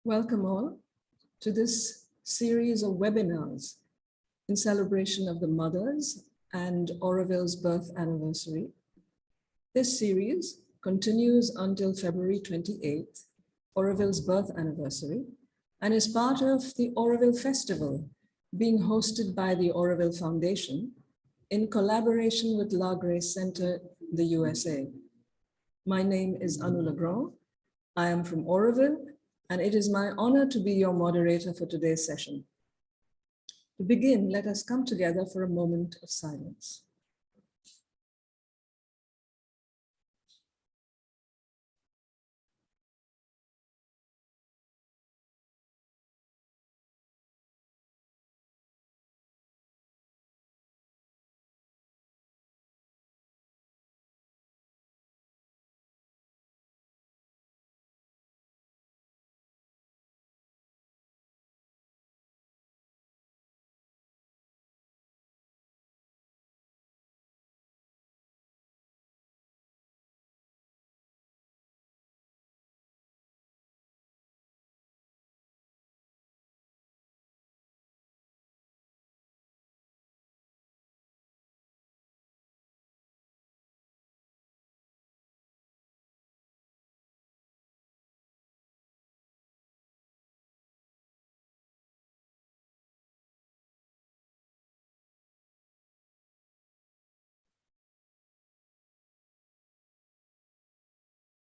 Welcome all to this series of webinars in celebration of the mothers and Auroville's birth anniversary. This series continues until February 28th, Auroville's birth anniversary, and is part of the Auroville Festival being hosted by the Auroville Foundation in collaboration with La Grace Center, the USA. My name is Hon'ble R.N. I am from Auroville, and it is my honor to be your moderator for today's session. To begin, let us come together for a moment of silence.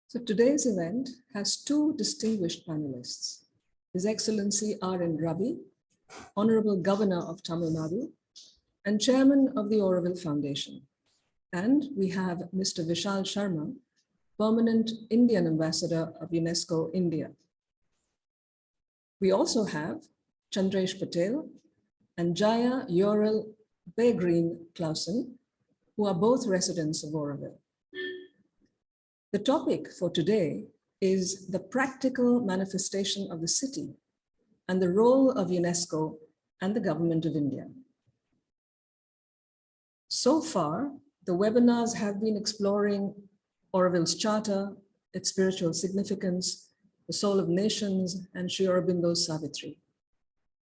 So today's event has two distinguished panelists, His Excellency R.N. Ravi, Honorable Governor of Tamil Nadu, and Chairman of the Auroville Foundation. And we have Mr. Vishal Sharman, Permanent Indian Ambassador of UNESCO India. We also have Chandresh Patel and Jaya Clausen, who are both residents of Auroville. The topic for today is the practical manifestation of the city and the role of UNESCO and the Government of India. So far, the webinars have been exploring Auroville's charter, its spiritual significance, the soul of nations, and Shri Aurobindo's Savitri.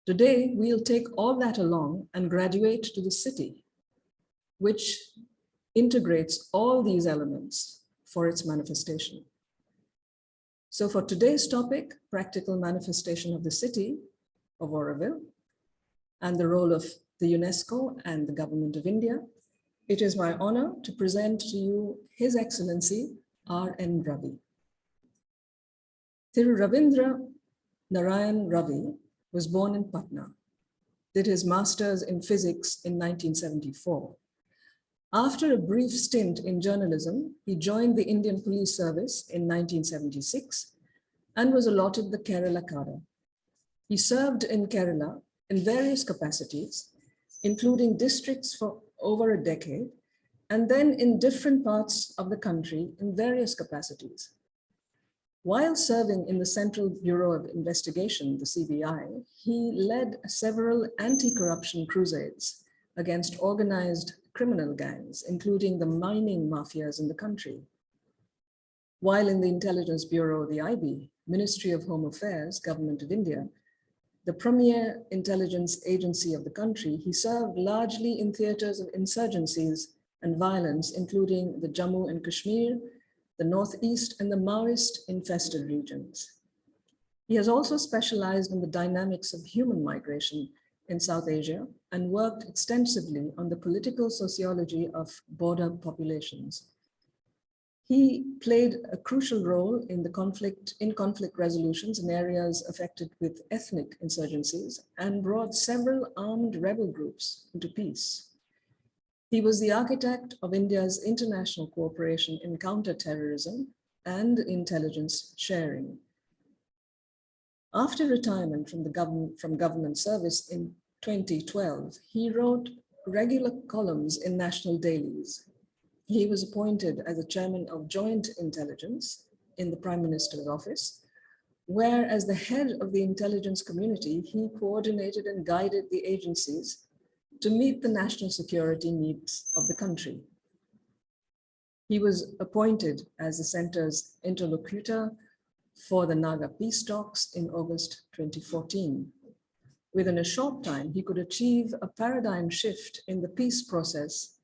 Today, we'll take all that along and graduate to the city, which integrates all these elements for its manifestation. So for today's topic, practical manifestation of the city of Auroville and the role of the UNESCO and the Government of India, it is my honor to present to you His Excellency R.N. Ravi. Thiru Ravindra Narayan Ravi was born in Patna, did his master's in physics in 1974. After a brief stint in journalism, he joined the Indian Police Service in 1976 and was allotted the Kerala cadre. He served in Kerala in various capacities, including districts for over a decade, and then in different parts of the country in various capacities. While serving in the Central Bureau of Investigation, the CBI, he led several anti-corruption crusades against organized criminal gangs, including the mining mafias in the country. While in the Intelligence Bureau, the IB, Ministry of Home Affairs, Government of India, the premier intelligence agency of the country, he served largely in theaters of insurgencies and violence, including the Jammu and Kashmir, the Northeast, and the Maoist-infested regions. He has also specialized in the dynamics of human migration in South Asia and worked extensively on the political sociology of border populations. He played a crucial role in the conflict resolutions in areas affected with ethnic insurgencies and brought several armed rebel groups into peace. He was the architect of India's international cooperation in counter-terrorism and intelligence sharing. After retirement from government service in 2012, he wrote regular columns in national dailies. He was appointed as the chairman of Joint Intelligence in the Prime Minister's office, where as the head of the intelligence community, he coordinated and guided the agencies to meet the national security needs of the country. He was appointed as the center's interlocutor for the Naga peace talks in August 2014. Within a short time, he could achieve a paradigm shift in the peace process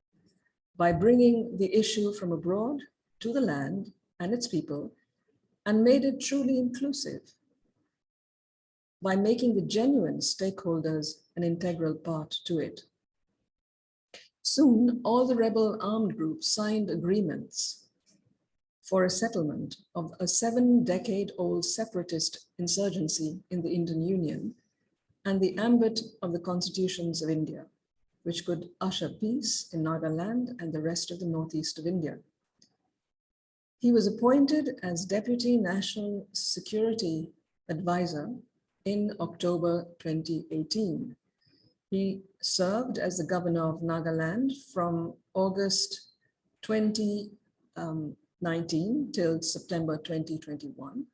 by bringing the issue from abroad to the land and its people, and made it truly inclusive by making the genuine stakeholders an integral part to it. Soon, all the rebel armed groups signed agreements for a settlement of a 7-decade-old separatist insurgency in the Indian Union and the ambit of the constitutions of India, which could usher peace in Nagaland and the rest of the northeast of India. He was appointed as Deputy National Security Advisor in October 2018. He served as the governor of Nagaland from August 2019 till September 2021.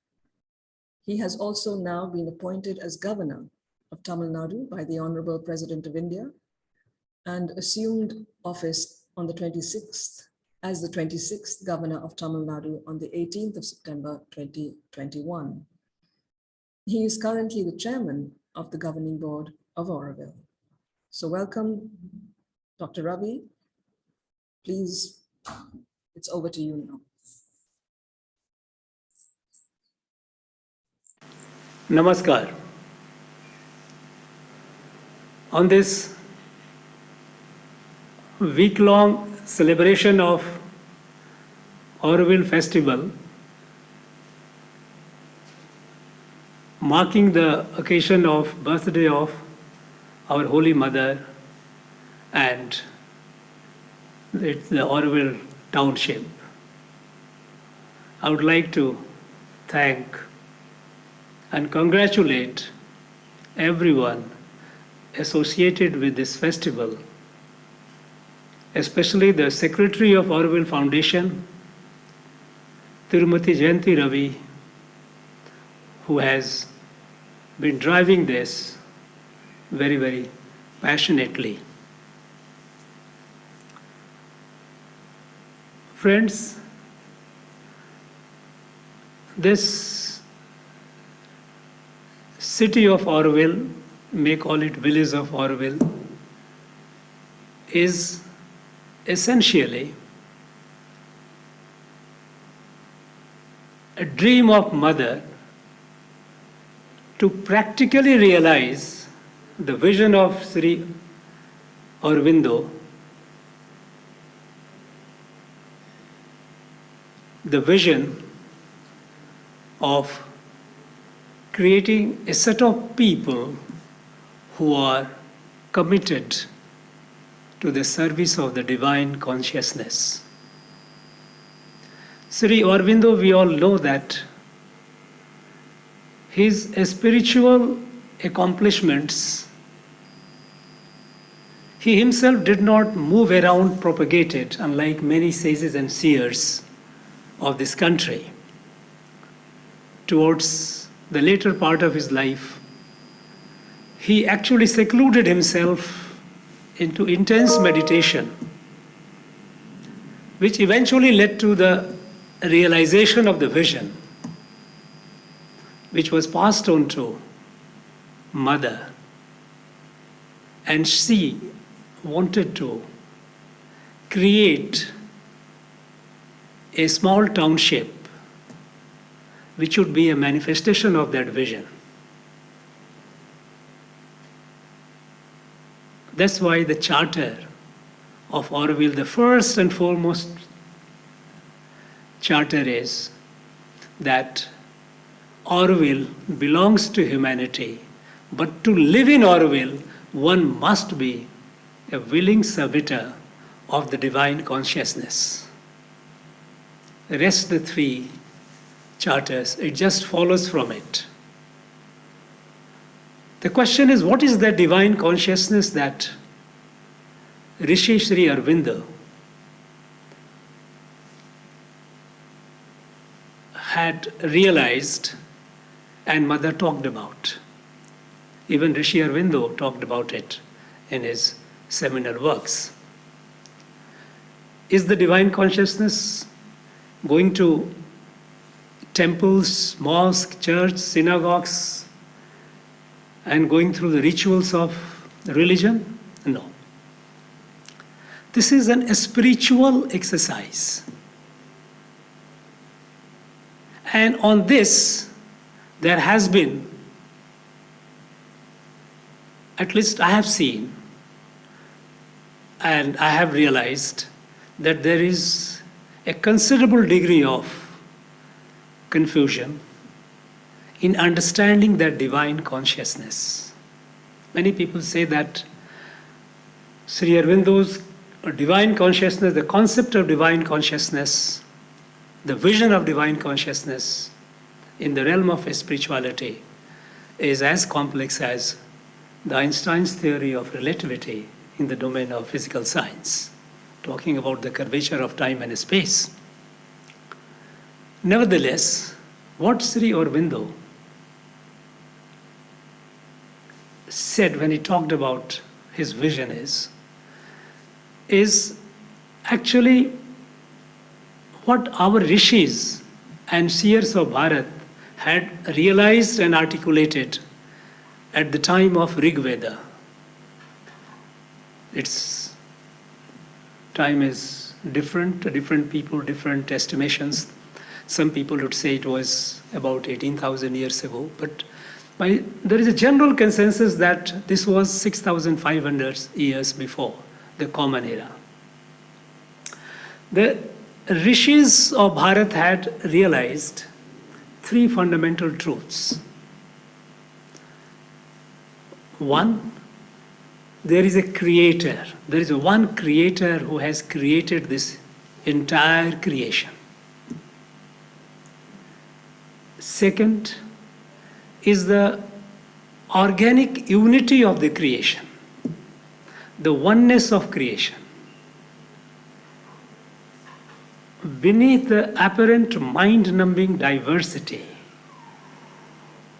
He has also now been appointed as governor of Tamil Nadu by the Honorable President of India and assumed office on the 26th as the 26th governor of Tamil Nadu on the 18th of September 2021. He is currently the chairman of the governing board of Auroville. So welcome, Dr. Ravi. Please, it's over to you now. Namaskar. On this week-long celebration of Auroville Festival, marking the occasion of birthday of our Holy Mother and it's the Auroville Township, I would like to thank and congratulate everyone associated with this festival, especially the Secretary of Auroville Foundation, Tirumati Jayanti Ravi, who has been driving this very, very passionately. Friends, this city of Auroville, may call it village of Auroville, is essentially a dream of mother to practically realize the vision of Shri Aurobindo, the vision of creating a set of people who are committed to the service of the divine consciousness. Shri Aurobindo, we all know that his spiritual accomplishments, he himself did not move around propagated, unlike many sages and seers of this country. Towards the later part of his life, he actually secluded himself into intense meditation, which eventually led to the realization of the vision, which was passed on to Mother. And she wanted to create a small township which would be a manifestation of that vision. That's why the charter of Auroville, the first and foremost charter is that Auroville belongs to humanity, but to live in Auroville, one must be a willing servitor of the divine consciousness. The rest, the three charters, it just follows from it. The question is, what is that divine consciousness that Rishi Shri Aurobindo had realized and Mother talked about? Even Rishi Aurobindo talked about it in his seminal works. Is the divine consciousness going to temples, mosques, church, synagogues, and going through the rituals of religion? No. This is a spiritual exercise. And on this, there has been, at least I have seen, and I have realized that there is a considerable degree of confusion in understanding that divine consciousness. Many people say that Sri Aurobindo's divine consciousness, the concept of divine consciousness, the vision of divine consciousness in the realm of spirituality is as complex as the Einstein's theory of relativity in the domain of physical science, talking about the curvature of time and space. Nevertheless, what Sri Aurobindo said when he talked about his vision is actually what our rishis and seers of Bharat had realized and articulated at the time of Rig Veda. Its time is different people, different estimations. Some people would say it was about 18,000 years ago, but there is a general consensus that this was 6,500 years before the Common Era. The rishis of Bharat had realized three fundamental truths. One, there is a creator. There is one creator who has created this entire creation. Second is the organic unity of the creation, the oneness of creation. Beneath the apparent mind-numbing diversity,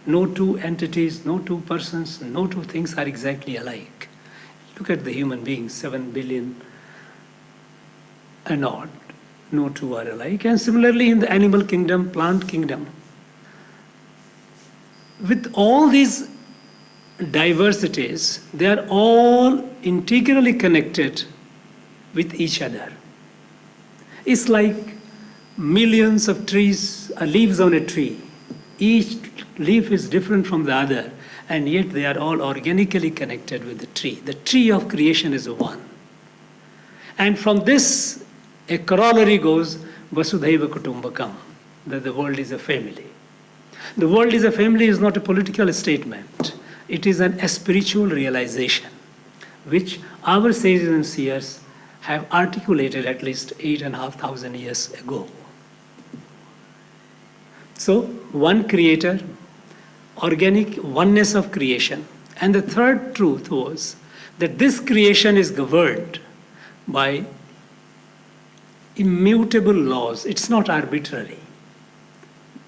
no two entities, no two persons, no two things are exactly alike. Look at the human beings, 7 billion and odd, no two are alike. And similarly in the animal kingdom, plant kingdom, with all these diversities, they are all integrally connected with each other. It's like millions of trees, leaves on a tree. Each leaf is different from the other, and yet they are all organically connected with the tree. The tree of creation is one. And from this, a corollary goes, Vasudhaiva Kutumbakam, that the world is a family. The world is a family is not a political statement. It is a spiritual realization, which our sages and seers have articulated at least 8,500 years ago. So, one creator, organic oneness of creation. And the third truth was that this creation is governed by immutable laws. It's not arbitrary.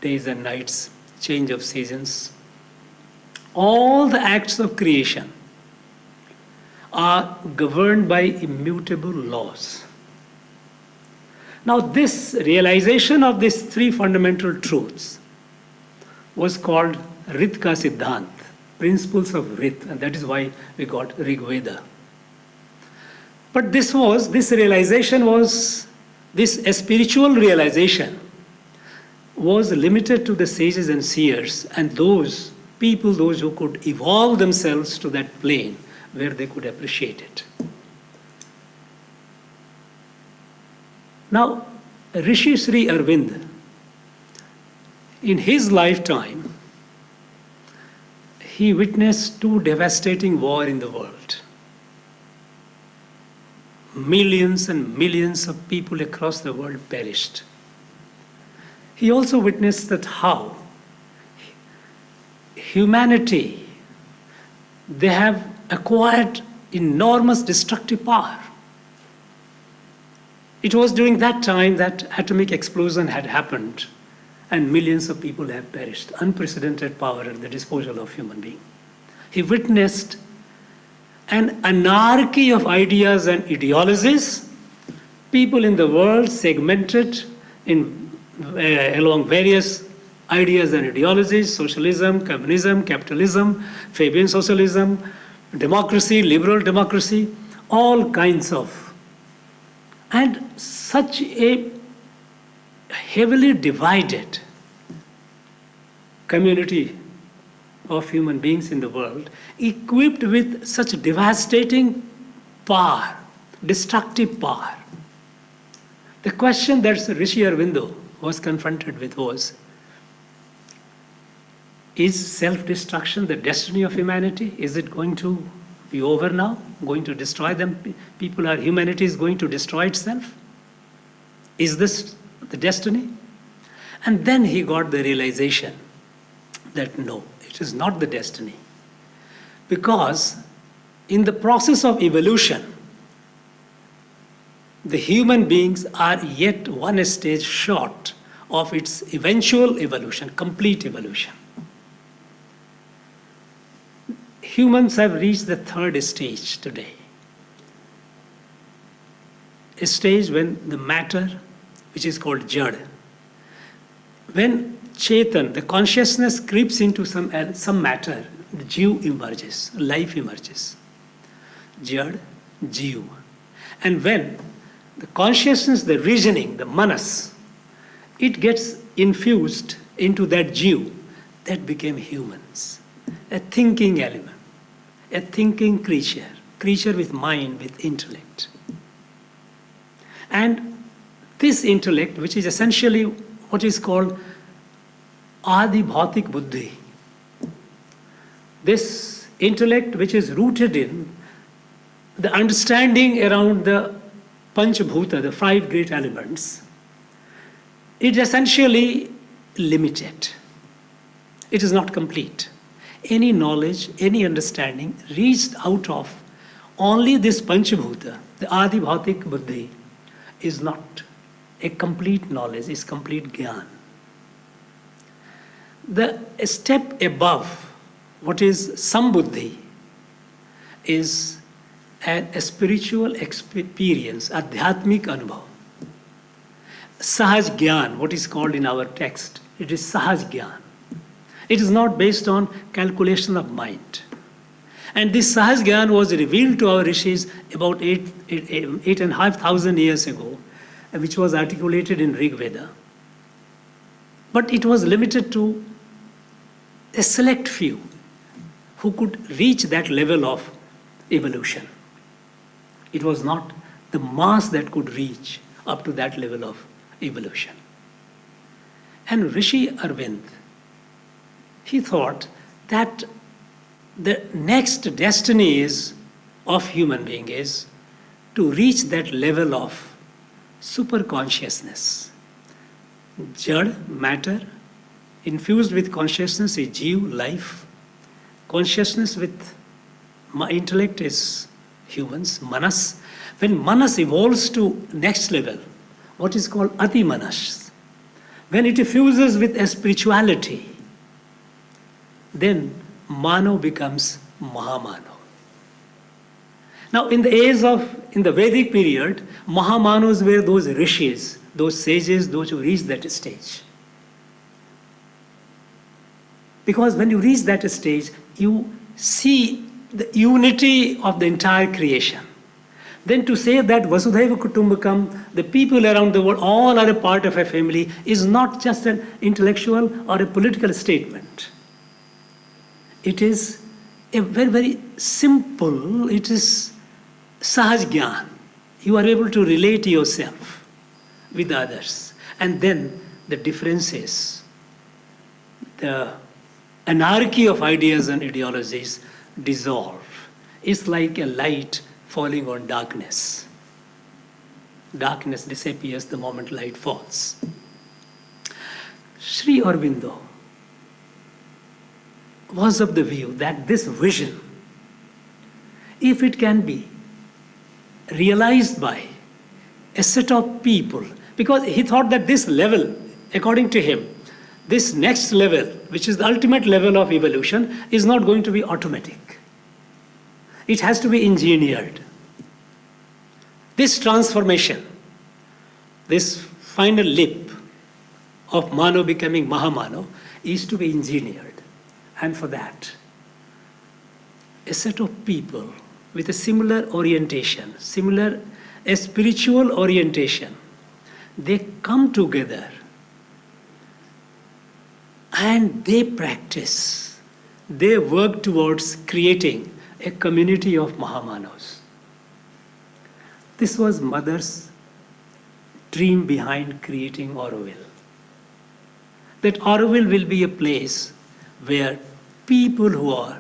Days and nights, change of seasons. All the acts of creation are governed by immutable laws. Now, this realization of these three fundamental truths was called Ritka Siddhant, principles of Rit, and that is why we got Rig Veda. But this realization was, this spiritual realization was limited to the sages and seers and those people, those who could evolve themselves to that plane where they could appreciate it. Now, Rishi Sri Aurobindo, in his lifetime, he witnessed two devastating wars in the world. Millions and millions of people across the world perished. He also witnessed that how humanity, they have acquired enormous destructive power. It was during that time that atomic explosion had happened and millions of people have perished. Unprecedented power at the disposal of human being. He witnessed an anarchy of ideas and ideologies, people in the world segmented along various ideas and ideologies, socialism, communism, capitalism, Fabian socialism, democracy, liberal democracy, all kinds of. And such a heavily divided community of human beings in the world, equipped with such devastating power, destructive power. The question that Rishi Aurobindo was confronted with was, is self-destruction the destiny of humanity? Is it going to be over now? Going to destroy them? Humanity is going to destroy itself? Is this the destiny? And then he got the realization that no, it is not the destiny. Because in the process of evolution, the human beings are yet one stage short of its eventual evolution, complete evolution. Humans have reached the third stage today. A stage when the matter, which is called Jada, when Chetan, the consciousness, creeps into some matter, the Jiv emerges, life emerges. Jad, Jiv. And when the consciousness, the reasoning, the manas, it gets infused into that Jiv, that became humans. A thinking element, a thinking creature with mind, with intellect. And this intellect, which is essentially what is called Adi Bhautik Buddhi, this intellect which is rooted in the understanding around the Panchabhuta, the five great elements, it is essentially limited. It is not complete. Any knowledge, any understanding reached out of only this Panchabhuta, the Adi Bhautik Buddhi, is not a complete knowledge, is complete Gyan. The step above, what is Sambuddhi, is a spiritual experience, Adhyatmik Anubhav. Sahaj Gyan, what is called in our text, it is Sahaj Gyan. It is not based on calculation of mind. And this Sahaj Gyan was revealed to our rishis about 8,500 years ago, which was articulated in Rig Veda. But it was limited to a select few who could reach that level of evolution. It was not the mass that could reach up to that level of evolution. And Rishi Aurobindo, he thought that the next destiny of human being is to reach that level of super consciousness. Jad, matter, infused with consciousness is Jiv, life. Consciousness with intellect is humans, manas. When manas evolves to next level, what is called Ati Manas, when it fuses with a spirituality, then Mano becomes Mahamano. Now in the Vedic period, Mahamanos were those rishis, those sages, those who reached that stage. Because when you reach that stage, you see the unity of the entire creation. Then to say that Vasudhaiva Kutumbakam, the people around the world, all are a part of a family, is not just an intellectual or a political statement. It is a very, very simple, it is Sahaj Gyan. You are able to relate yourself with others. And then the differences, the anarchy of ideas and ideologies dissolve. It's like a light falling on darkness. Darkness disappears the moment light falls. Shri Aurobindo was of the view that this vision, if it can be realized by a set of people, because he thought that this level, according to him, this next level, which is the ultimate level of evolution, is not going to be automatic. It has to be engineered. This transformation, this final leap of Mano becoming Mahamano is to be engineered. And for that, a set of people with a similar orientation, a spiritual orientation, they come together and they practice, they work towards creating a community of Mahamanos. This was Mother's dream behind creating Auroville. That Auroville will be a place where people who are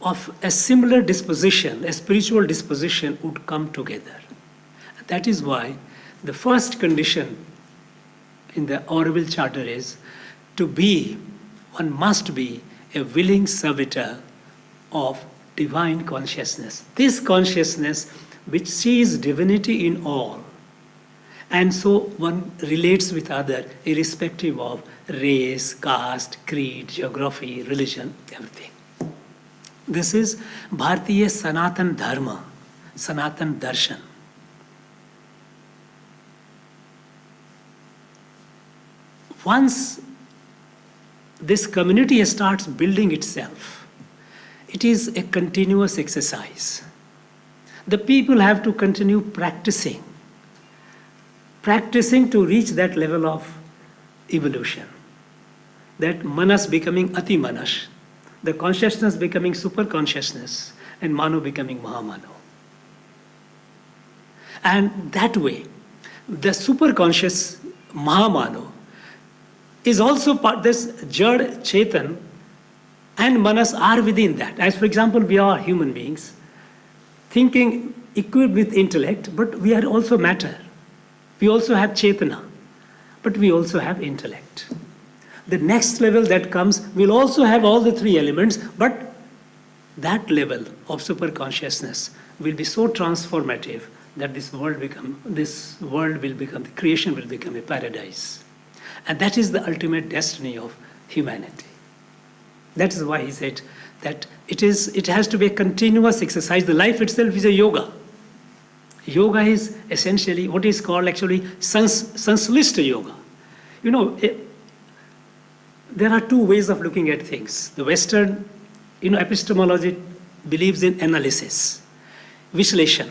of a similar disposition, a spiritual disposition, would come together. That is why the first condition in the Auroville Charter is one must be a willing servitor of divine consciousness. This consciousness which sees divinity in all. And so one relates with other irrespective of race, caste, creed, geography, religion, everything. This is Bharatiya Sanatan Dharma, Sanatan Darshan. Once this community starts building itself, it is a continuous exercise. The people have to continue practicing to reach that level of evolution. That manas becoming ati manas, the consciousness becoming super consciousness, and mano becoming mahamano. And that way, the super conscious mahamano is also part, this Jad, Chetan, and Manas are within that. As for example, we are human beings, thinking equipped with intellect, but we are also matter. We also have Chetana, but we also have intellect. The next level that comes will also have all the three elements, but that level of super consciousness will be so transformative that the creation will become a paradise. And that is the ultimate destiny of humanity. That is why he said that it has to be a continuous exercise. The life itself is a yoga. Yoga is essentially what is called actually sanslishta yoga. You know, there are two ways of looking at things. The Western, epistemology believes in analysis, Vishleshan,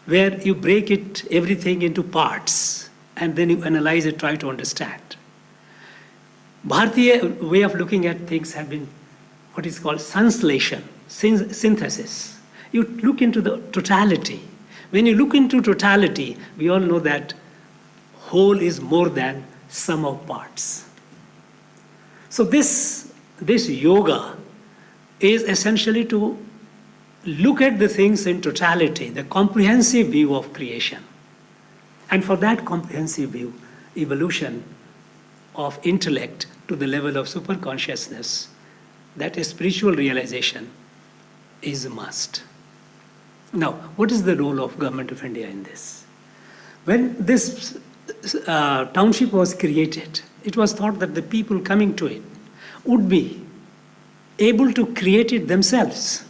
where you break everything into parts, and then you analyze it, try to understand. Bharatiya way of looking at things have been what is called sanslation, synthesis. You look into the totality. When you look into totality, we all know that whole is more than sum of parts. So this yoga is essentially to look at the things in totality, the comprehensive view of creation. And for that comprehensive view, evolution of intellect to the level of super consciousness, that is spiritual realization, is a must. Now, what is the role of Government of India in this? When this township was created, it was thought that the people coming to it would be able to create it themselves.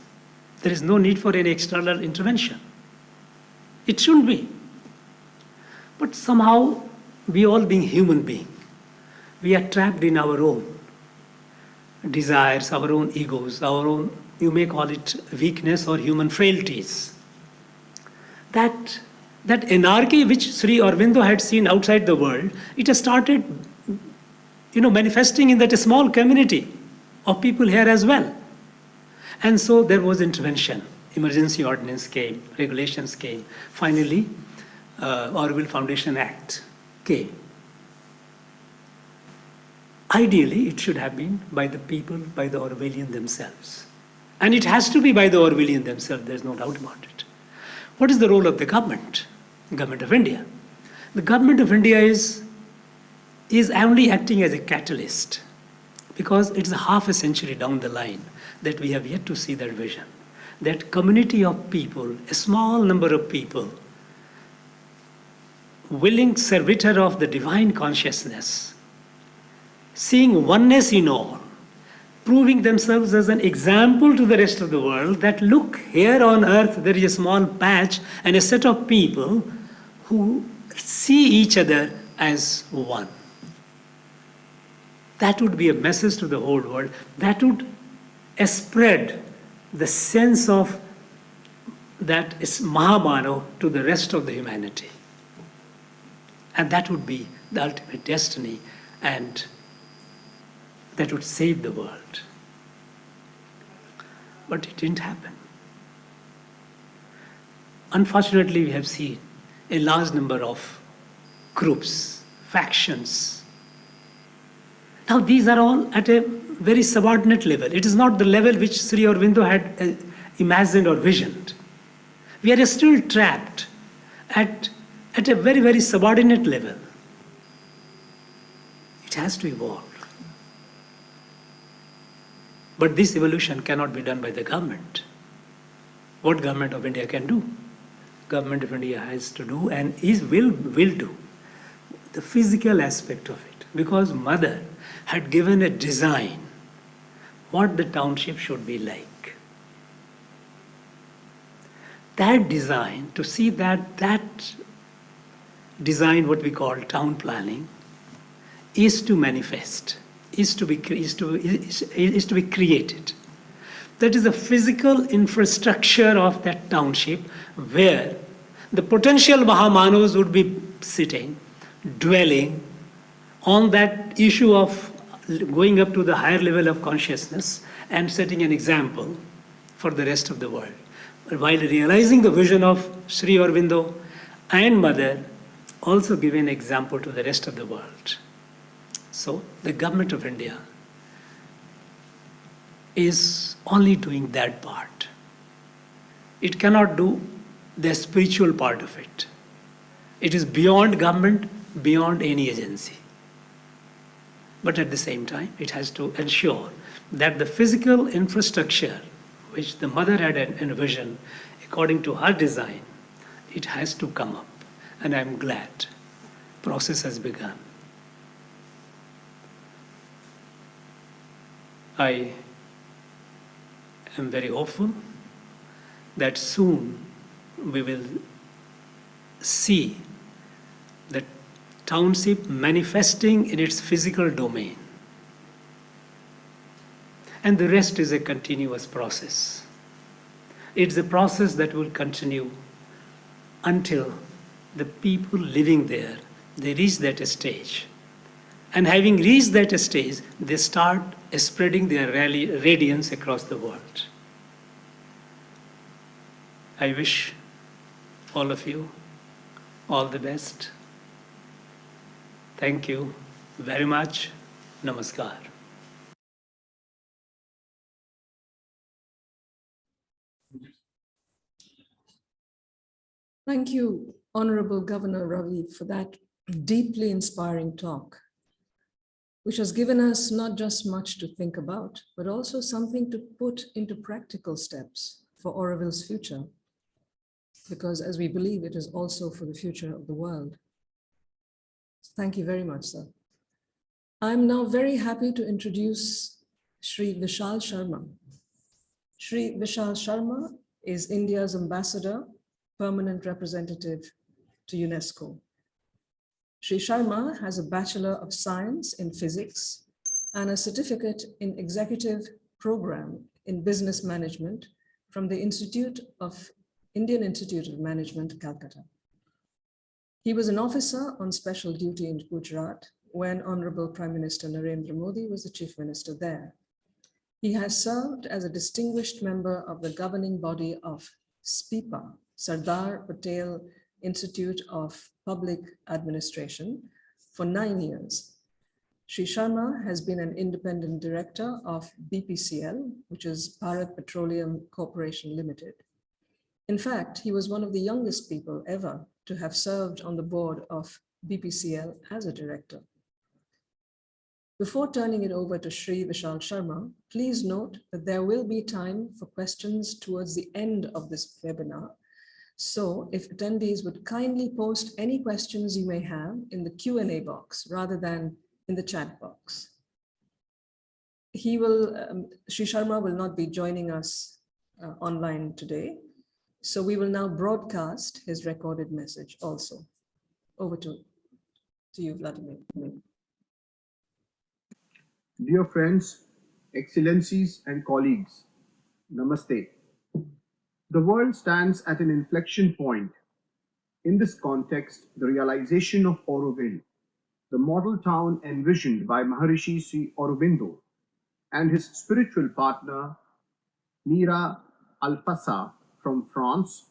There is no need for any external intervention. It shouldn't be. But somehow, we all being human beings, we are trapped in our own desires, our own egos, our own, you may call it weakness or human frailties. That anarchy which Sri Aurobindo had seen outside the world, it has started manifesting in that small community of people here as well. And so there was intervention. Emergency ordinance came, regulations came. Finally, Auroville Foundation Act came. Ideally, it should have been by the people, by the Aurovillians themselves. And it has to be by the Aurovillians themselves, there's no doubt about it. What is the role of the government? Government of India. The Government of India is only acting as a catalyst because it's a half a century down the line that we have yet to see that vision. That community of people, a small number of people, willing servitor of the divine consciousness, seeing oneness in all, proving themselves as an example to the rest of the world that look, here on earth there is a small patch and a set of people who see each other as one. That would be a message to the whole world. That would spread the sense of that is Mahamano to the rest of the humanity. And that would be the ultimate destiny, and that would save the world. But it didn't happen. Unfortunately, we have seen a large number of groups, factions. Now, these are all at a very subordinate level. It is not the level which Sri Aurobindo had imagined or visioned. We are still trapped at a very, very subordinate level. It has to evolve. But this evolution cannot be done by the government. What Government of India can do? Government of India has to do and will do the physical aspect of it. Because Mother had given a design what the township should be like. That design, to see that design, what we call town planning, is to manifest, is to be created. That is a physical infrastructure of that township where the potential Mahamanos would be sitting, dwelling on that issue of going up to the higher level of consciousness and setting an example for the rest of the world. While realizing the vision of Sri Aurobindo and Mother, also give an example to the rest of the world. So the Government of India is only doing that part. It cannot do the spiritual part of it. It is beyond government, beyond any agency. But at the same time, it has to ensure that the physical infrastructure which the Mother had envisioned according to her design, it has to come up. And I'm glad process has begun. I am very hopeful that soon we will see the township manifesting in its physical domain. And the rest is a continuous process. It's a process that will continue until the people living there, they reach that stage. And having reached that stage, they start spreading their radiance across the world. I wish all of you all the best. Thank you very much. Namaskar. Thank you, Honorable Governor Ravi, for that deeply inspiring talk, which has given us not just much to think about, but also something to put into practical steps for Auroville's future, because as we believe, it is also for the future of the world. Thank you very much, sir. I'm now very happy to introduce Shri Vishal Sharma. Shri Vishal Sharma is India's ambassador, permanent representative to UNESCO. Shri Sharma has a Bachelor of Science in Physics and a certificate in Executive Program in Business Management from the Indian Institute of Management, Calcutta. He was an officer on special duty in Gujarat when Honorable Prime Minister Narendra Modi was the Chief Minister there. He has served as a distinguished member of the governing body of SPIPA, Sardar Patel Institute of Public Administration, for 9 years. Shri Sharma has been an independent director of BPCL, which is Bharat Petroleum Corporation Limited. In fact, he was one of the youngest people ever to have served on the board of BPCL as a director. Before turning it over to Shri Vishal Sharma, please note that there will be time for questions towards the end of this webinar. So if attendees would kindly post any questions you may have in the Q&A box rather than in the chat box. Shri Sharma will not be joining us online today. So we will now broadcast his recorded message also. Over to you, Vladimir. Dear friends, excellencies, and colleagues, Namaste. The world stands at an inflection point. In this context, the realization of Auroville, the model town envisioned by Maharishi Sri Aurobindo and his spiritual partner Mira Alfassa from France,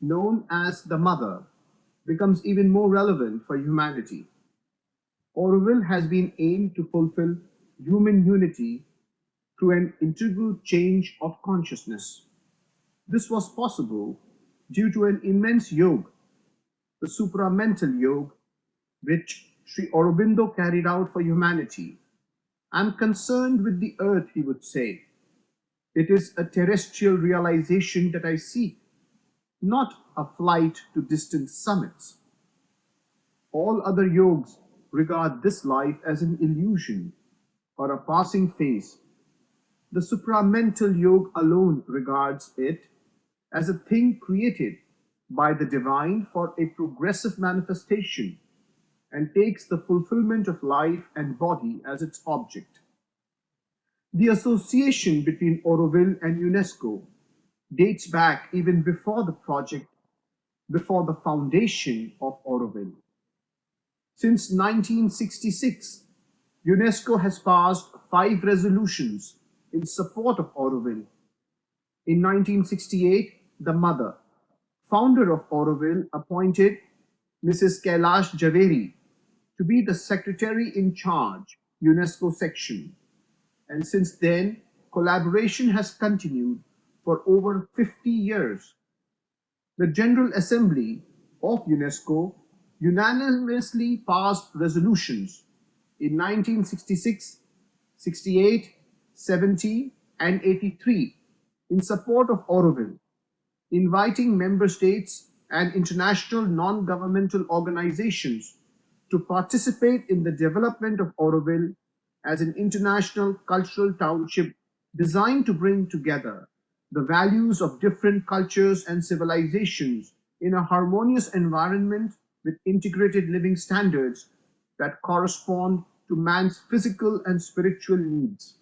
known as the Mother, becomes even more relevant for humanity. Auroville has been aimed to fulfill human unity through an integral change of consciousness. This was possible due to an immense yoga, the supramental yoga, which Sri Aurobindo carried out for humanity. I'm concerned with the earth, he would say. It is a terrestrial realization that I seek, not a flight to distant summits. All other yogs regard this life as an illusion or a passing phase. The supramental yoga alone regards it as a thing created by the divine for a progressive manifestation and takes the fulfillment of life and body as its object. The association between Auroville and UNESCO dates back even before the project, before the foundation of Auroville. Since 1966, UNESCO has passed 5 resolutions in support of Auroville. In 1968, the mother, founder of Auroville, appointed Mrs. Kailash Javeri to be the secretary in charge, UNESCO section. And since then, collaboration has continued for over 50 years. The General Assembly of UNESCO unanimously passed resolutions in 1966, 68, 70, and 83 in support of Auroville, inviting member states and international non-governmental organizations to participate in the development of Auroville as an international cultural township designed to bring together the values of different cultures and civilizations in a harmonious environment with integrated living standards that correspond to man's physical and spiritual needs.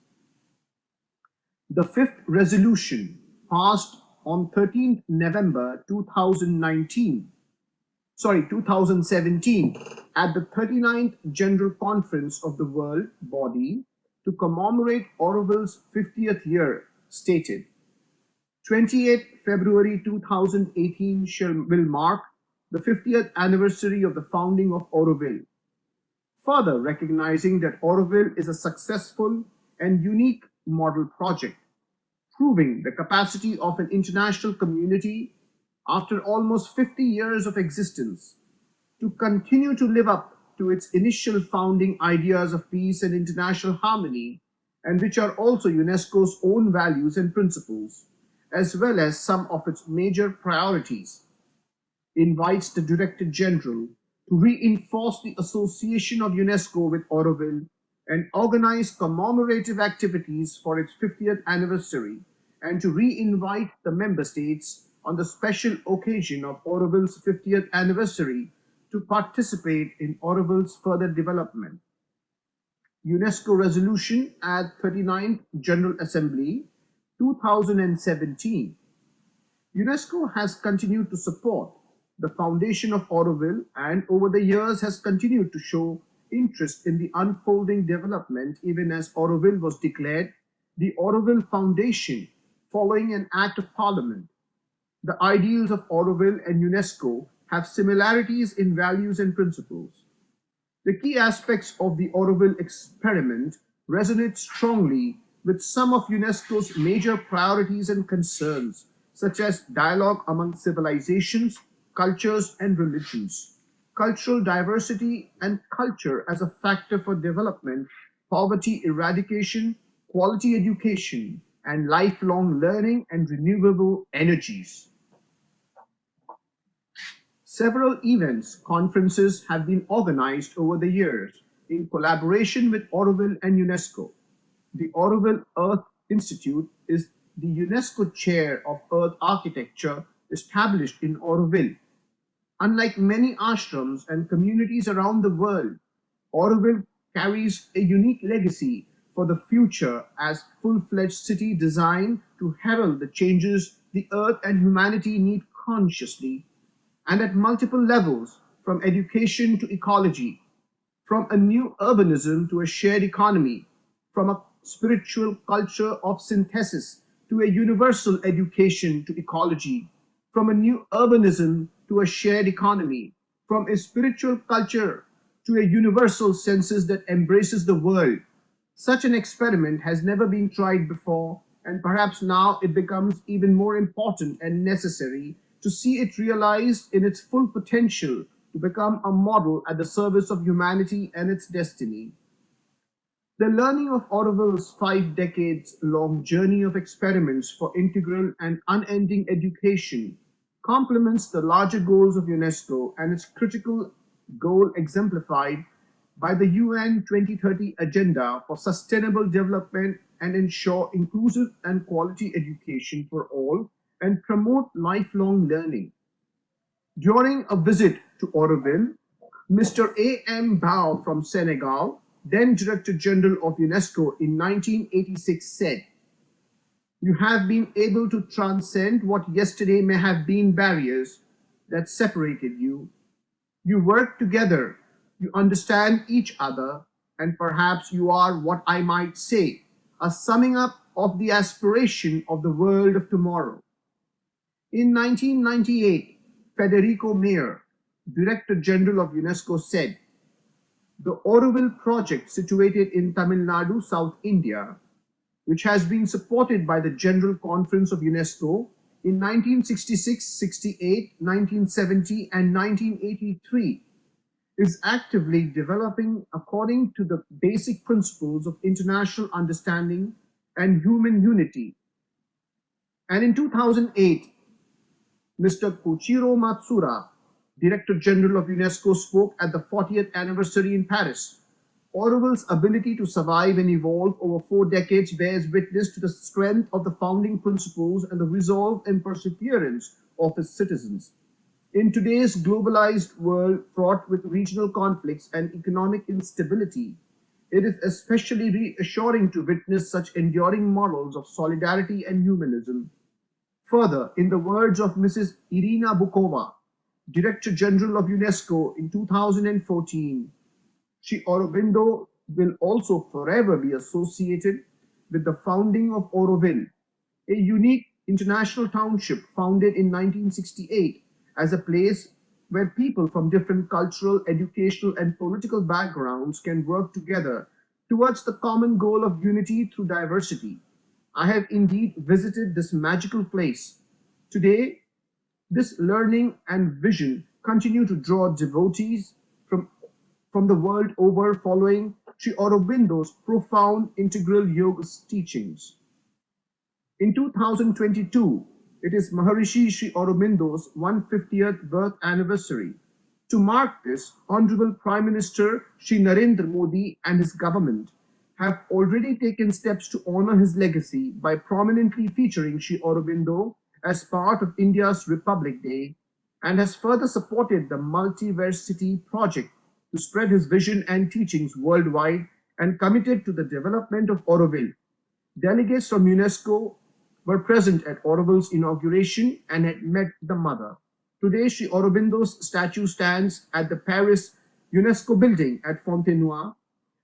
The fifth resolution, passed on 13th November 2017, at the 39th General Conference of the World Body to commemorate Auroville's 50th year, stated, 28th February 2018 will mark the 50th anniversary of the founding of Auroville, further recognizing that Auroville is a successful and unique model project, proving the capacity of an international community after almost 50 years of existence to continue to live up to its initial founding ideas of peace and international harmony, and which are also UNESCO's own values and principles, as well as some of its major priorities. Invites the Director General to reinforce the association of UNESCO with Auroville and organize commemorative activities for its 50th anniversary, and to re-invite the member states on the special occasion of Auroville's 50th anniversary to participate in Auroville's further development. UNESCO Resolution at 39th General Assembly 2017. UNESCO has continued to support the foundation of Auroville and over the years has continued to show interest in the unfolding development even as Auroville was declared the Auroville Foundation following an Act of Parliament. The ideals of Auroville and UNESCO have similarities in values and principles. The key aspects of the Auroville experiment resonate strongly with some of UNESCO's major priorities and concerns, such as dialogue among civilizations, cultures, and religions, cultural diversity and culture as a factor for development, poverty eradication, quality education, and lifelong learning and renewable energies. Several events, conferences have been organized over the years in collaboration with Auroville and UNESCO. The Auroville Earth Institute is the UNESCO Chair of Earth Architecture established in Auroville. Unlike many ashrams and communities around the world, Auroville carries a unique legacy for the future as full-fledged city designed to herald the changes the earth and humanity need consciously and at multiple levels, from education to ecology, from a new urbanism to a shared economy, from a spiritual culture of synthesis to a universal education to ecology, from a new urbanism to a shared economy, from a spiritual culture to a universal census that embraces the world. Such an experiment has never been tried before, and perhaps now it becomes even more important and necessary to see it realized in its full potential to become a model at the service of humanity and its destiny. The learning of Auroville's 5 decades-long journey of experiments for integral and unending education complements the larger goals of UNESCO and its critical goal exemplified by the UN 2030 Agenda for Sustainable Development and ensure inclusive and quality education for all and promote lifelong learning. During a visit to Auroville, Mr. A.M. Bao from Senegal, then Director General of UNESCO in 1986, said, "You have been able to transcend what yesterday may have been barriers that separated you. You work together, you understand each other, and perhaps you are what I might say, a summing up of the aspiration of the world of tomorrow." In 1998, Federico Mayer, Director General of UNESCO, said, "The Auroville project, situated in Tamil Nadu, South India, which has been supported by the General Conference of UNESCO in 1966, 68, 1970, and 1983, is actively developing according to the basic principles of international understanding and human unity." And in 2008, Mr. Koichiro Matsuura, Director General of UNESCO, spoke at the 40th anniversary in Paris. Auroville's ability to survive and evolve over 4 decades bears witness to the strength of the founding principles and the resolve and perseverance of its citizens. In today's globalized world fraught with regional conflicts and economic instability, it is especially reassuring to witness such enduring models of solidarity and humanism. Further, in the words of Mrs. Irina Bukova, Director General of UNESCO in 2014, Shri Aurobindo will also forever be associated with the founding of Auroville, a unique international township founded in 1968 as a place where people from different cultural, educational, and political backgrounds can work together towards the common goal of unity through diversity. I have indeed visited this magical place. Today, this learning and vision continue to draw devotees from the world over, following Sri Aurobindo's profound integral yoga teachings. In 2022, it is Maharishi Sri Aurobindo's 150th birth anniversary. To mark this, Honorable Prime Minister Shri Narendra Modi and his government have already taken steps to honor his legacy by prominently featuring Sri Aurobindo as part of India's Republic Day, and has further supported the Multiversity project to spread his vision and teachings worldwide, and committed to the development of Auroville. Delegates from UNESCO were present at Auroville's inauguration and had met the mother. Today, Sri Aurobindo's statue stands at the Paris UNESCO building at Fontenoy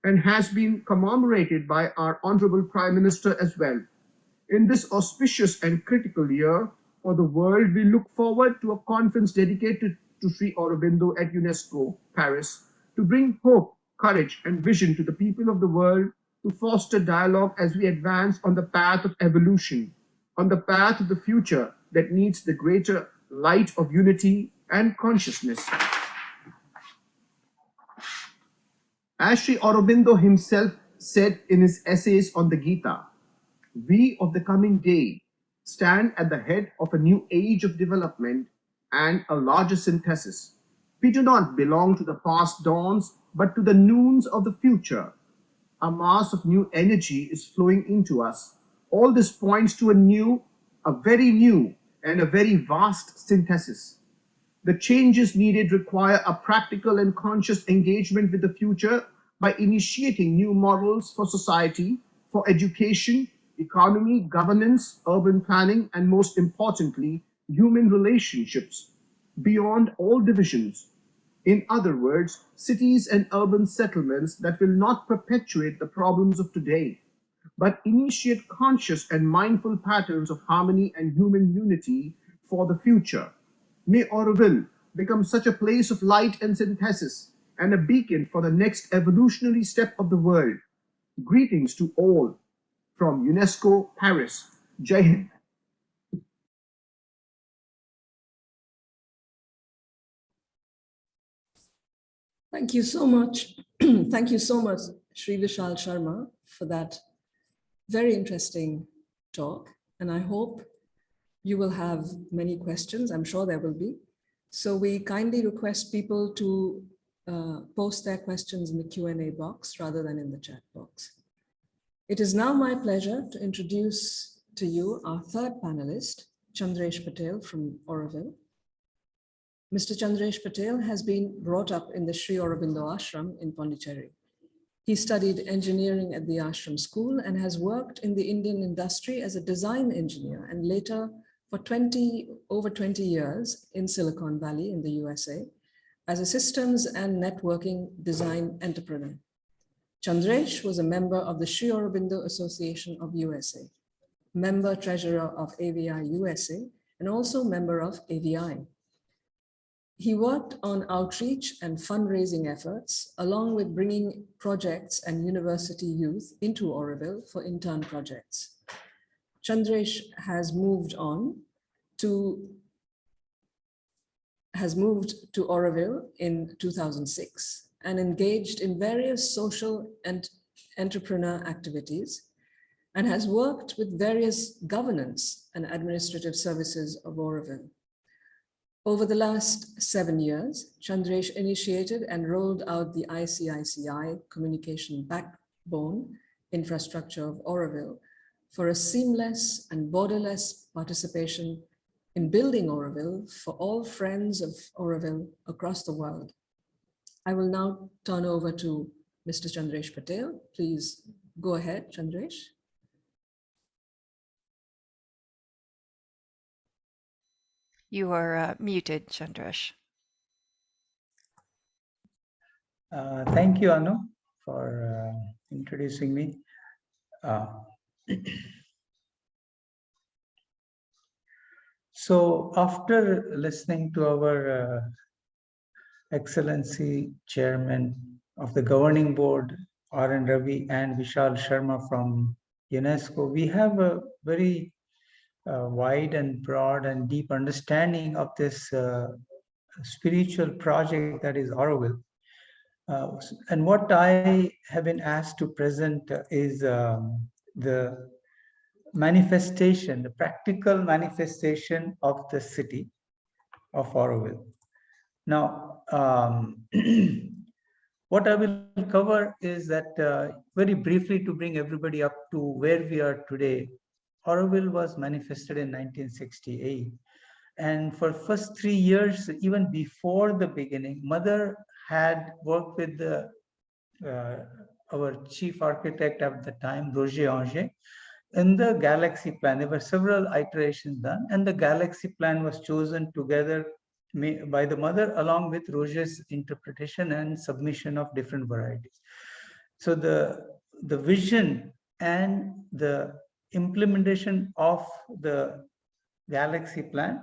and has been commemorated by our Honorable Prime Minister as well. In this auspicious and critical year for the world, we look forward to a conference dedicated to Sri Aurobindo at UNESCO Paris to bring hope, courage, and vision to the people of the world, to foster dialogue as we advance on the path of evolution, on the path of the future that needs the greater light of unity and consciousness. As Sri Aurobindo himself said in his essays on the Gita, we of the coming day stand at the head of a new age of development and a larger synthesis. We do not belong to the past dawns, but to the noons of the future. A mass of new energy is flowing into us. All this points to a very new, and a very vast synthesis. The changes needed require a practical and conscious engagement with the future by initiating new models for society for education, economy, governance, urban planning, and most importantly, human relationships beyond all divisions. In other words, cities and urban settlements that will not perpetuate the problems of today, but initiate conscious and mindful patterns of harmony and human unity for the future. May Auroville become such a place of light and synthesis and a beacon for the next evolutionary step of the world. Greetings to all from UNESCO Paris. Jai Hind. Thank you so much. Thank you so much, Shri Vishal Sharma, for that very interesting talk. And I hope you will have many questions. I'm sure there will be. So we kindly request people to post their questions in the Q&A box rather than in the chat box. It is now my pleasure to introduce to you our third panelist, Chandresh Patel from Auroville. Mr. Chandresh Patel has been brought up in the Shri Aurobindo Ashram in Pondicherry. He studied engineering at the Ashram School and has worked in the Indian industry as a design engineer and later for over 20 years in Silicon Valley in the USA as a systems and networking design entrepreneur. Chandresh was a member of the Shri Aurobindo Association of USA, member treasurer of AVI USA, and also member of AVI. He worked on outreach and fundraising efforts, along with bringing projects and university youth into Auroville for intern projects. Chandresh has moved to Auroville in 2006 and engaged in various social and entrepreneur activities and has worked with various governance and administrative services of Auroville. Over the last 7 years, Chandresh initiated and rolled out the ICICI communication backbone infrastructure of Auroville for a seamless and borderless participation in building Auroville for all friends of Auroville across the world. I will now turn over to Mr. Chandresh Patel. Please go ahead, Chandresh. You are muted, Chandresh. Thank you, Anu, for introducing me. So after listening to our Excellency Chairman of the Governing Board, R.N. Ravi and Vishal Sharma from UNESCO, we have a very wide and broad and deep understanding of this spiritual project that is Auroville. And what I have been asked to present is the manifestation, the practical manifestation of the city of Auroville. Now, what I will cover is that very briefly to bring everybody up to where we are today. Auroville was manifested in 1968. And for first 3 years, even before the beginning, Mother had worked with our chief architect at the time, Roger Anger, in the galaxy plan. There were several iterations done, and the galaxy plan was chosen together by the Mother along with Roger's interpretation and submission of different varieties. So the vision and the implementation of the galaxy plan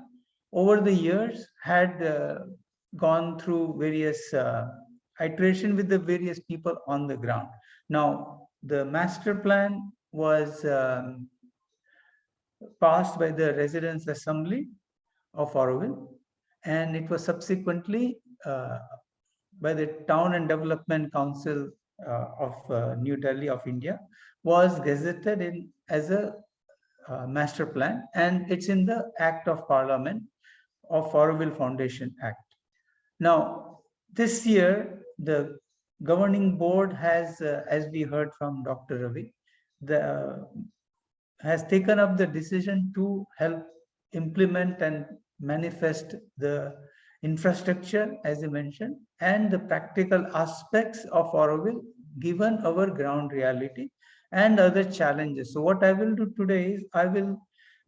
over the years had gone through various iteration with the various people on the ground. Now, the master plan was passed by the Residence Assembly of Auroville, and it was subsequently by the Town and Development Council of New Delhi of India, was gazetted in as a master plan, and it's in the Act of Parliament of Auroville Foundation Act. Now, this year, the governing board has, as we heard from Dr. Ravi, has taken up the decision to help implement and manifest the infrastructure, as you mentioned, and the practical aspects of Auroville, given our ground reality and other challenges. So what I will do today is I will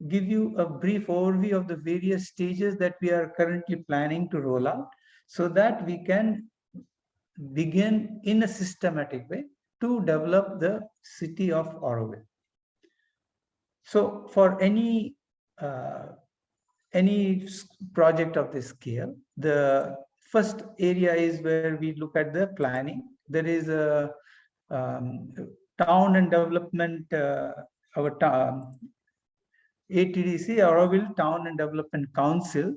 give you a brief overview of the various stages that we are currently planning to roll out, so that we can begin in a systematic way to develop the city of Auroville. So for uh, any project of this scale, the first area is where we look at the planning. There is a town and development, our ATDC, Auroville Town and Development Council,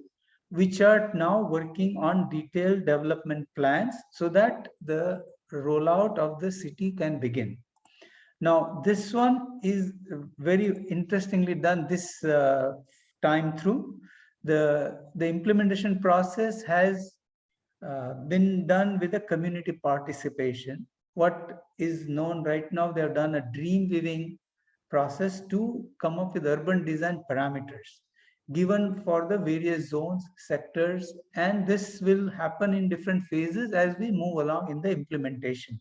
which are now working on detailed development plans so that the rollout of the city can begin. Now, this one is very interestingly done this time through. The implementation process has been done with a community participation. What is known right now, they have done a dream weaving process to come up with urban design parameters given for the various zones, sectors, and this will happen in different phases as we move along in the implementation.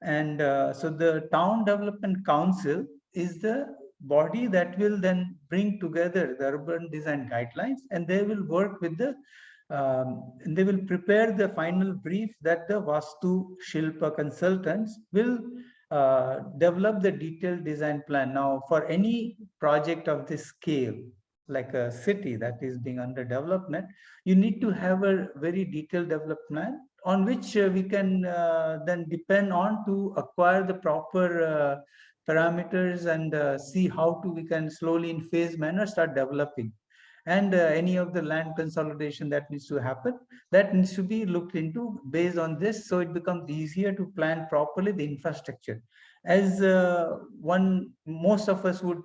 And so the Town Development Council is the body that will then bring together the urban design guidelines, and they will work with the and they will prepare the final brief that the Vastu Shilpa consultants will develop the detailed design plan. Now, for any project of this scale, like a city that is being under development, you need to have a very detailed development plan on which we can then depend on to acquire the proper parameters and see how we can slowly in phase manner start developing. And any of the land consolidation that needs to happen, that needs to be looked into based on this, so it becomes easier to plan properly the infrastructure. As most of us would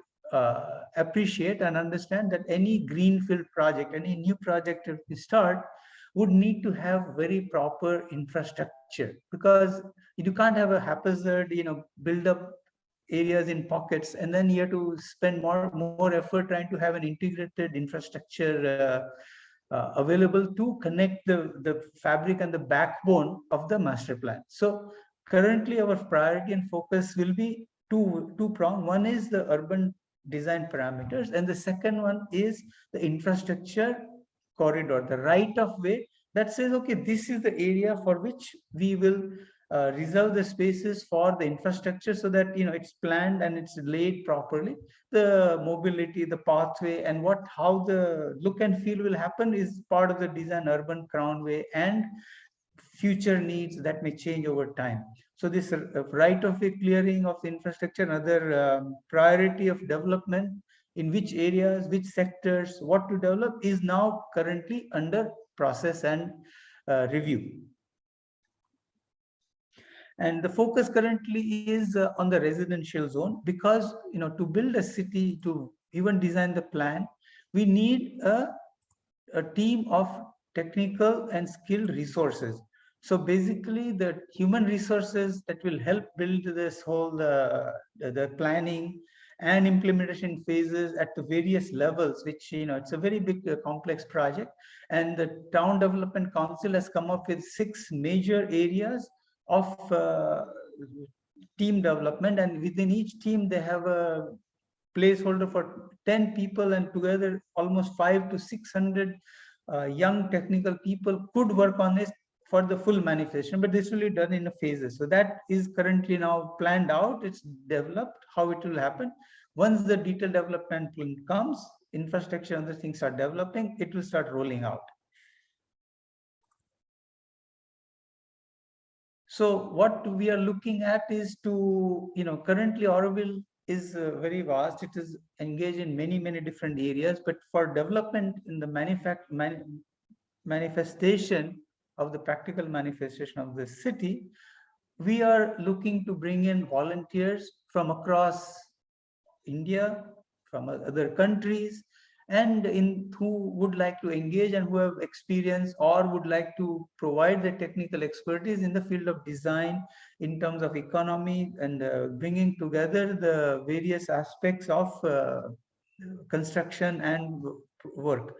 appreciate and understand that any greenfield project, any new project that we start, would need to have very proper infrastructure, because you can't have a haphazard, build up areas in pockets, and then you have to spend more effort trying to have an integrated infrastructure available to connect the fabric and the backbone of the master plan. So currently our priority and focus will be two-pronged. One is the urban design parameters, and the second one is the infrastructure corridor, the right of way that says, okay, this is the area for which we will reserve the spaces for the infrastructure, so that it's planned and it's laid properly. The mobility, the pathway, and how the look and feel will happen is part of the design urban crownway and future needs that may change over time. So this right of way clearing of the infrastructure, another priority of development, in which areas, which sectors, what to develop, is now currently under process and review. And the focus currently is on the residential zone, because to build a city, to even design the plan, we need a team of technical and skilled resources. So basically, the human resources that will help build this whole the planning and implementation phases at the various levels, which it's a very big complex project. And the Town Development Council has come up with 6 major areas of team development, and within each team they have a placeholder for 10 people, and together almost 500 to 600 young technical people could work on this for the full manifestation, but this will be done in phases. So that is currently now planned out, it's developed how it will happen. Once the detailed development plan comes, infrastructure and other things are developing, it will start rolling out. So what we are looking at is to, currently Auroville is very vast. It is engaged in many different areas, but for development in the manifestation of the practical manifestation of the city, we are looking to bring in volunteers from across India, from other countries, and who would like to engage and who have experience or would like to provide the technical expertise in the field of design in terms of economy, and bringing together the various aspects of construction and work.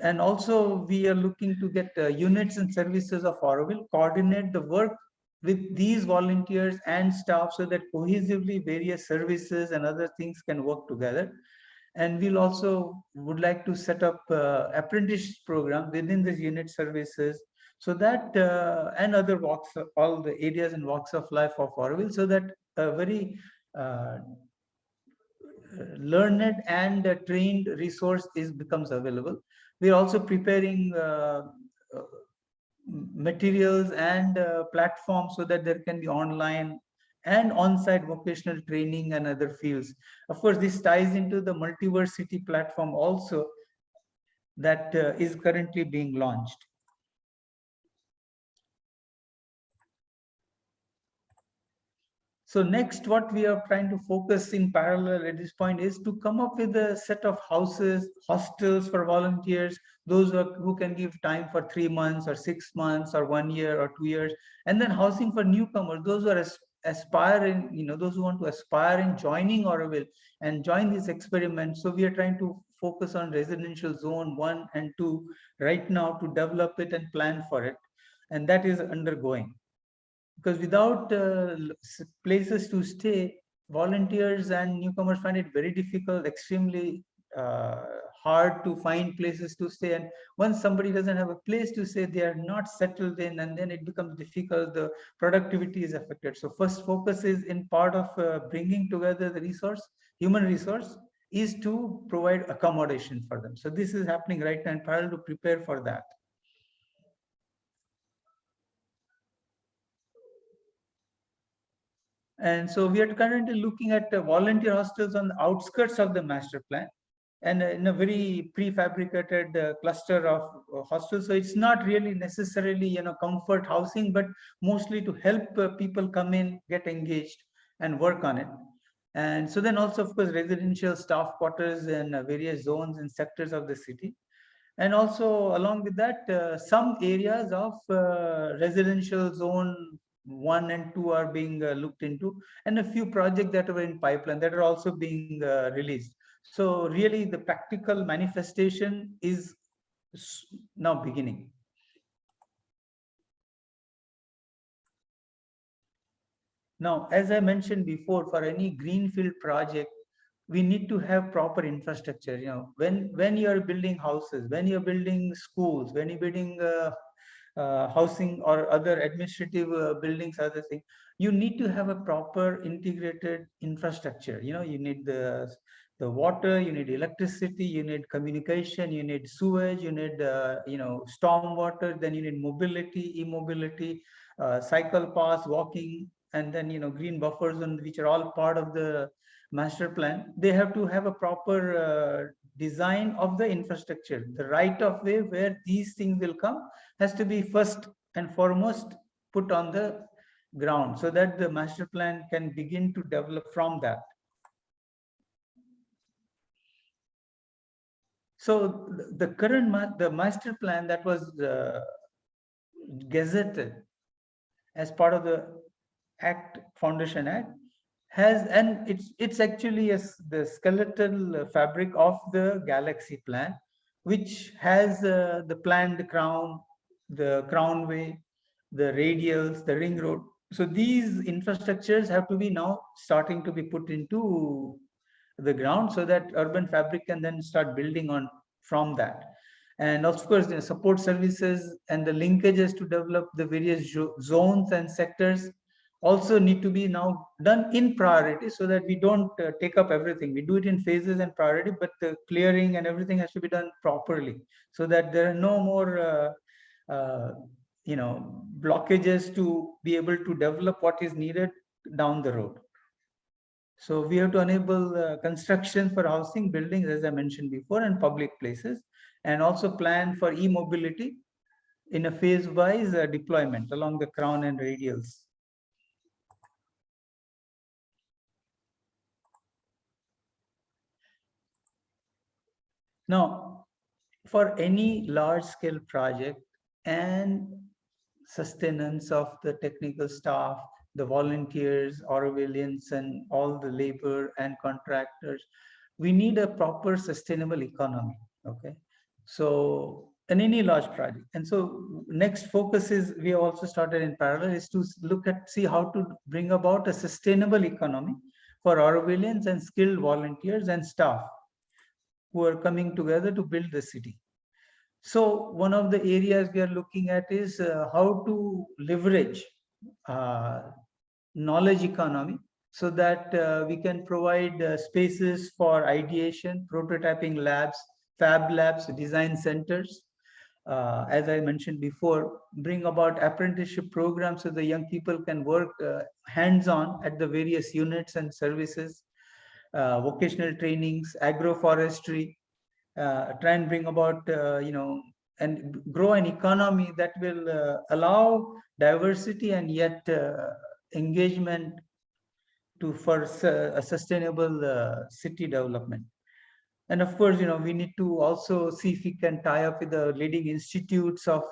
And also we are looking to get units and services of Auroville, coordinate the work with these volunteers and staff so that cohesively various services and other things can work together. And we'll also would like to set up apprentice program within the unit services so that and other walks, all the areas and walks of life of Auroville, so that a very learned and trained resource becomes available. We're also preparing materials and platforms so that there can be online and on-site vocational training and other fields. Of course, this ties into the multiversity platform also that is currently being launched. So next, what we are trying to focus in parallel at this point is to come up with a set of houses, hostels for volunteers, those who can give time for 3 months or 6 months or 1 year or 2 years, and then housing for newcomers, those who are aspiring, those who want to aspire in joining Auroville and join this experiment. So we are trying to focus on residential zone 1 and 2 right now to develop it and plan for it, and that is undergoing. Because without places to stay, volunteers and newcomers find it very difficult, extremely hard to find places to stay. And once somebody doesn't have a place to stay, they are not settled in, and then it becomes difficult. The productivity is affected. So first focus is in part of bringing together the resource, human resource, is to provide accommodation for them. So this is happening right now in parallel to prepare for that. And so we are currently looking at volunteer hostels on the outskirts of the master plan, and in a very prefabricated cluster of hostels. So it's not really necessarily, comfort housing, but mostly to help people come in, get engaged, and work on it. And so then also, of course, residential staff quarters in various zones and sectors of the city. And also along with that, some areas of residential zone 1 and 2 are being looked into, and a few projects that were in pipeline that are also being released. So really the practical manifestation is now beginning. Now, as I mentioned before, for any greenfield project, we need to have proper infrastructure. When you are building houses, when you're building schools, when you're building housing or other administrative buildings, other things, you need to have a proper integrated infrastructure. You need the water, you need electricity, you need communication, you need sewage, you need storm water, then you need mobility, e-mobility, cycle paths, walking, and then green buffers, and which are all part of the master plan. They have to have a proper design of the infrastructure. The right of way where these things will come has to be first and foremost put on the ground, so that the master plan can begin to develop from that. So the current the master plan that was gazetted as part of the Foundation Act has, and it's actually the skeletal fabric of the galaxy plan, which has the planned crown, the crownway, the radials, the ring road. So these infrastructures have to be now starting to be put into the ground, so that urban fabric can then start building on from that. And of course, the support services and the linkages to develop the various zones and sectors also need to be now done in priority, so that we don't take up everything. We do it in phases and priority, but the clearing and everything has to be done properly, so that there are no more blockages to be able to develop what is needed down the road. So we have to enable construction for housing, buildings, as I mentioned before, and public places, and also plan for e-mobility in a phase-wise deployment along the crown and radials. Now, for any large-scale project and sustenance of the technical staff, the volunteers, Aurovillians, and all the labor and contractors, we need a proper sustainable economy. Okay, so in any large project. And so next focus is, we also started in parallel, is to see how to bring about a sustainable economy for Aurovillians and skilled volunteers and staff who are coming together to build the city. So one of the areas we are looking at is how to leverage knowledge economy, so that we can provide spaces for ideation, prototyping labs, fab labs, design centers. As I mentioned before, bring about apprenticeship programs so the young people can work hands-on at the various units and services, vocational trainings, agroforestry, try and bring about, and grow an economy that will allow diversity and yet engagement for a sustainable city development. And of course, we need to also see if we can tie up with the leading institutes of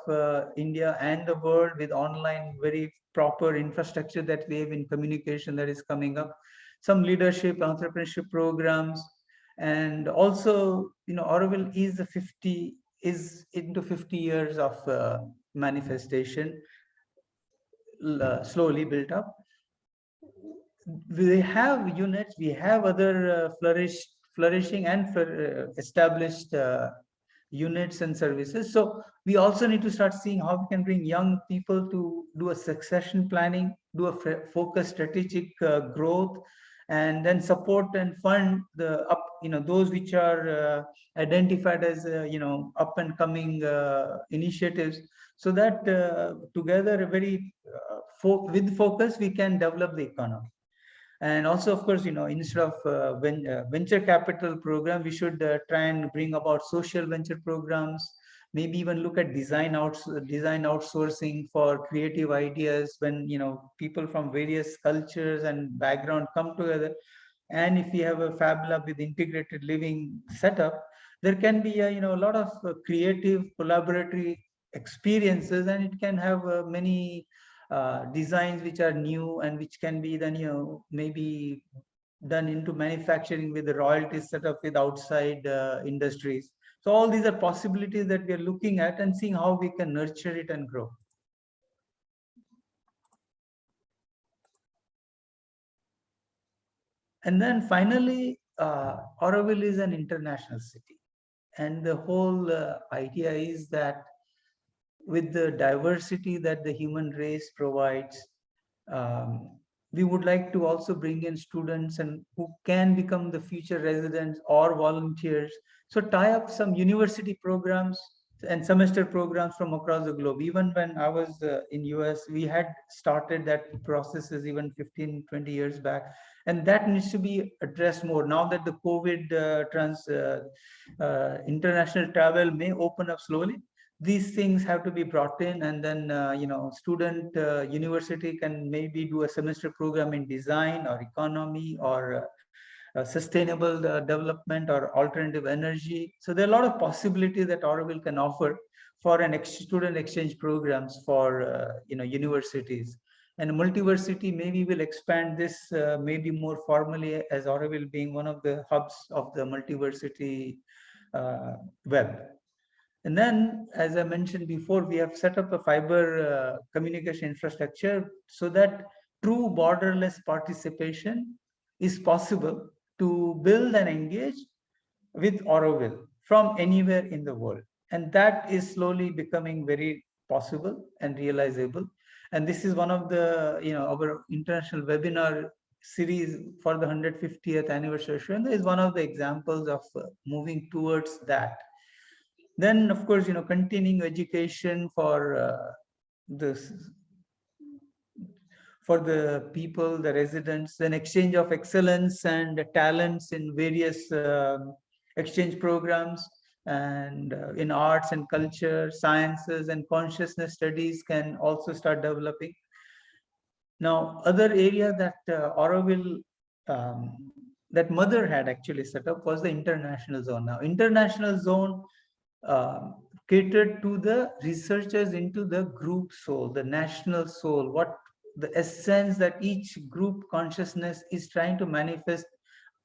India and the world with online, very proper infrastructure that we have in communication that is coming up, some leadership, entrepreneurship programs. And also, Auroville is into 50 years of manifestation, slowly built up. We have units, we have other flourishing and established units and services. So we also need to start seeing how we can bring young people to do a succession planning, do a focused strategic growth, and then support and fund the those which are identified as up and coming initiatives, so that together very with focus we can develop the economy. And also, of course, instead of venture capital program, we should try and bring about social venture programs, maybe even look at design outsourcing for creative ideas when, people from various cultures and background come together. And if we have a fab lab with integrated living setup, there can be a lot of creative collaboratory experiences, and it can have many designs which are new and which can be then maybe done into manufacturing with the royalties set up with outside industries. So all these are possibilities that we are looking at and seeing how we can nurture it and grow. And then finally, Auroville is an international city, and the whole idea is that with the diversity that the human race provides, we would like to also bring in students and who can become the future residents or volunteers. So tie up some university programs and semester programs from across the globe. Even when I was in US, we had started that processes even 15, 20 years back. And that needs to be addressed more. Now that the COVID international travel may open up slowly, these things have to be brought in, and then student university can maybe do a semester program in design or economy or sustainable development or alternative energy. So there are a lot of possibilities that Auroville can offer for an student exchange programs for universities. And multiversity, maybe will expand this maybe more formally, as Auroville being one of the hubs of the multiversity web. And then, as I mentioned before, we have set up a fiber communication infrastructure so that true borderless participation is possible to build and engage with Auroville from anywhere in the world. And that is slowly becoming very possible and realizable. And this is one of the, our international webinar series for the 150th anniversary, and is one of the examples of moving towards that. Then, of course, continuing education for the people, the residents, then exchange of excellence and talents in various exchange programs, and in arts and culture, sciences and consciousness studies can also start developing. Now, other area that Auroville, that mother had actually set up was the international zone. Now, international zone catered to the researchers into the group soul, the national soul, what the essence that each group consciousness is trying to manifest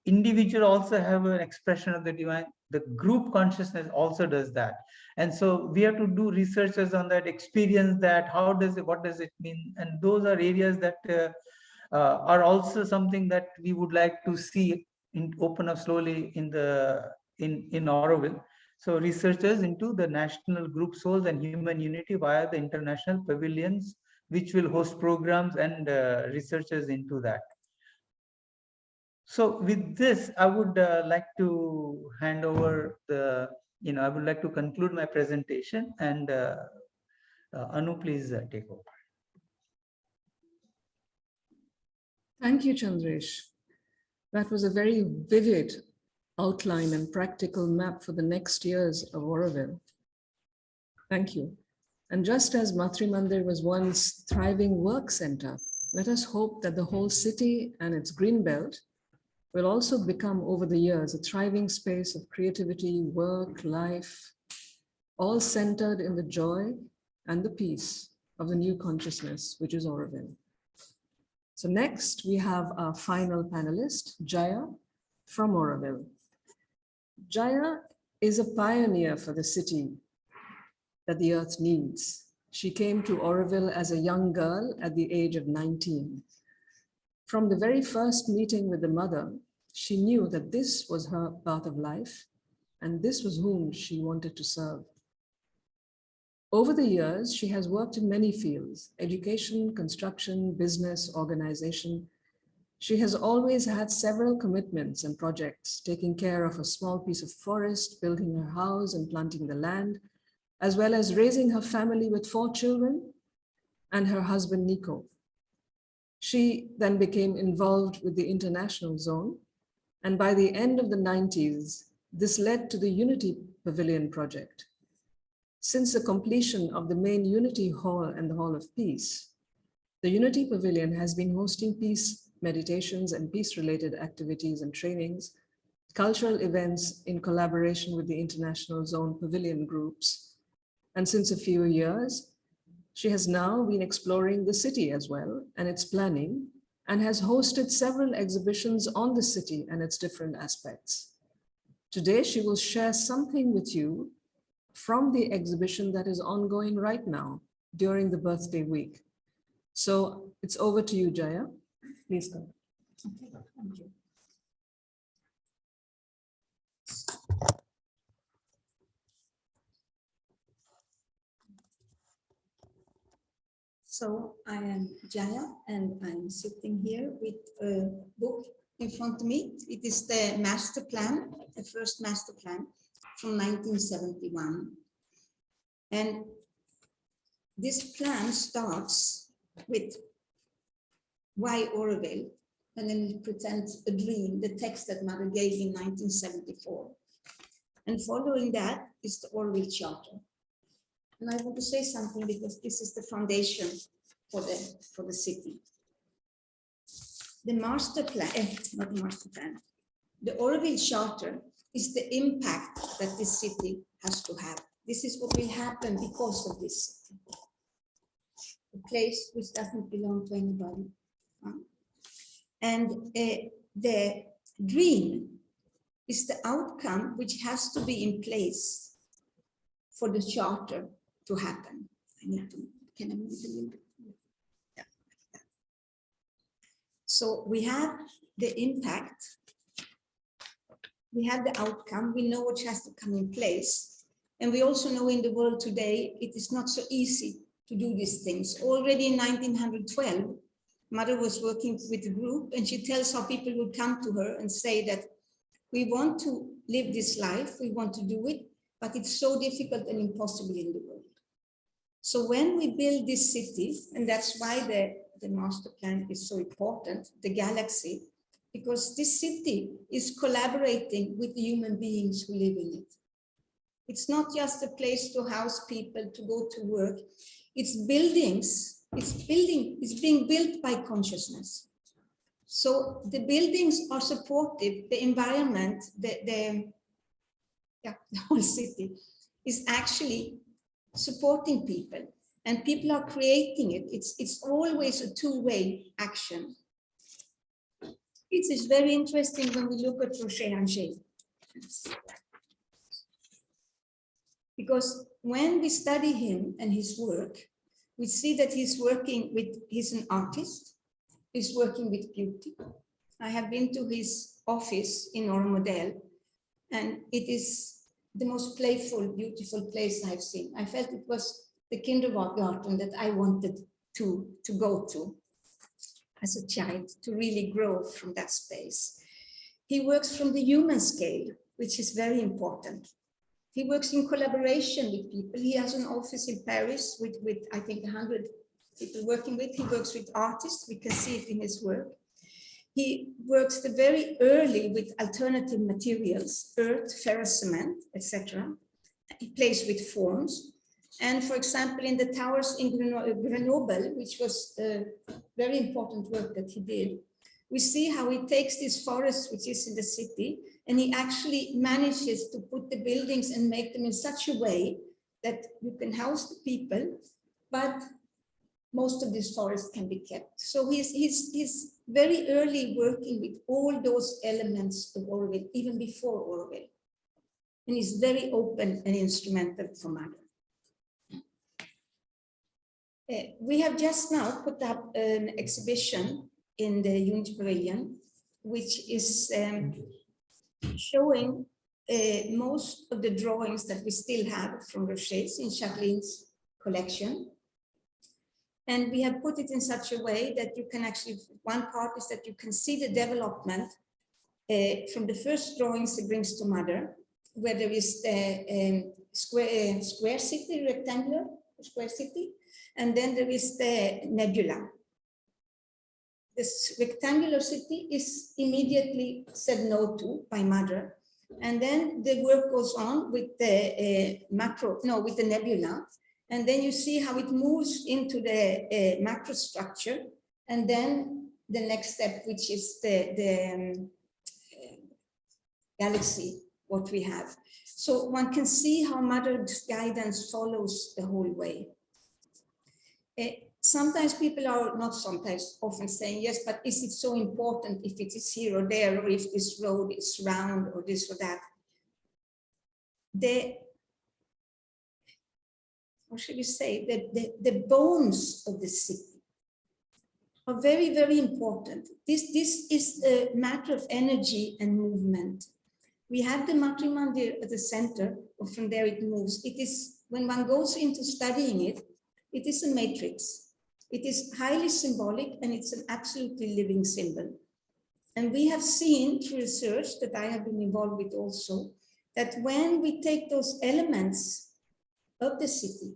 individual also have an expression of the divine. The group consciousness also does that. And so we have to do researches on that, experience that, how does it, what does it mean? And those are areas that are also something that we would like to see open up slowly in Auroville. So researchers into the national group souls and human unity via the international pavilions, which will host programs and researchers into that. So with this, I would like to hand over the, I would like to conclude my presentation, and Anu, please take over. Thank you, Chandresh. That was a very vivid outline and practical map for the next years of Auroville. Thank you. And just as Matri Mandir was once a thriving work center, let us hope that the whole city and its green belt will also become over the years a thriving space of creativity, work, life, all centered in the joy and the peace of the new consciousness, which is Auroville. So next we have our final panelist, Jaya from Auroville. Jaya is a pioneer for the city that the earth needs. She came to Auroville as a young girl at the age of 19. From the very first meeting with the mother, she knew that this was her path of life and this was whom she wanted to serve. Over the years, she has worked in many fields: education, construction, business, organization. She has always had several commitments and projects, taking care of a small piece of forest, building her house and planting the land, as well as raising her family with 4 children and her husband, Nico. She then became involved with the international zone, and by the end of the 90s, this led to the Unity Pavilion project. Since the completion of the main Unity Hall and the Hall of Peace, the Unity Pavilion has been hosting peace meditations and peace-related activities and trainings, cultural events in collaboration with the International Zone Pavilion groups. And since a few years, she has now been exploring the city as well and its planning, and has hosted several exhibitions on the city and its different aspects. Today, she will share something with you from the exhibition that is ongoing right now during the birthday week. So it's over to you, Jaya. Please go. Okay, thank you. So I am Jaya, and I'm sitting here with a book in front of me. It is the master plan, the first master plan from 1971. And this plan starts with why Auroville, and then it presents a dream, the text that Mother gave in 1974. And following that is the Auroville Charter. And I want to say something because this is the foundation for the city. The master plan, not the master plan, the Auroville Charter is the impact that this city has to have. This is what will happen because of this city. A place which doesn't belong to anybody. And the dream is the outcome which has to be in place for the charter to happen. I need to, can I move it a little bit? Yeah. So we have the impact, we have the outcome, we know what has to come in place. And we also know in the world today, it is not so easy to do these things. Already in 1912, Mother was working with a group, and she tells how people would come to her and say that we want to live this life, we want to do it, but it's so difficult and impossible in the world. So when we build this city, and that's why the master plan is so important, the galaxy, because this city is collaborating with the human beings who live in it. It's not just a place to house people, to go to work. It's buildings, it's being built by consciousness. So the buildings are supportive, the environment, the whole city is actually supporting people, and people are creating it. It's always a two-way action. It is very interesting when we look at Roger. Because when we study him and his work, we see that he's an artist, he's working with beauty. I have been to his office in Auroville, and it is the most playful, beautiful place I've seen. I felt it was the kindergarten that I wanted to go to as a child, to really grow from that space. He works from the human scale, which is very important. He works in collaboration with people. He has an office in Paris with I think 100 people working with. He works with artists. We can see it in his work. He works very early with alternative materials, earth, ferrous cement, etc. He plays with forms. And for example, in the towers in Grenoble, which was a very important work that he did, we see how he takes this forest, which is in the city, and he actually manages to put the buildings and make them in such a way that you can house the people, but most of this forest can be kept. So he's very early working with all those elements of Auroville, even before Auroville. And he's very open and instrumental for Mother. We have just now put up an exhibition in the Unity Pavilion, which is showing most of the drawings that we still have from Rocher's in Chaplin's collection. And we have put it in such a way that you can actually, one part is that you can see the development from the first drawings he brings to Mother, where there is the square city, rectangular square city, and then there is the nebula. This rectangular city is immediately said no to by Mother. And then the work goes on with the with the nebula. And then you see how it moves into the macro structure. And then the next step, which is the galaxy, what we have. So one can see how Mother's guidance follows the whole way. Sometimes people are not sometimes often saying, yes, but is it so important if it is here or there, or if this road is round or this or that? How should we say, the bones of the city are very, very important. This is a matter of energy and movement. We have the Matrimandir at the center, or from there it moves. It is, when one goes into studying it, it is a matrix. It is highly symbolic and it's an absolutely living symbol. And we have seen through research that I have been involved with also, that when we take those elements of the city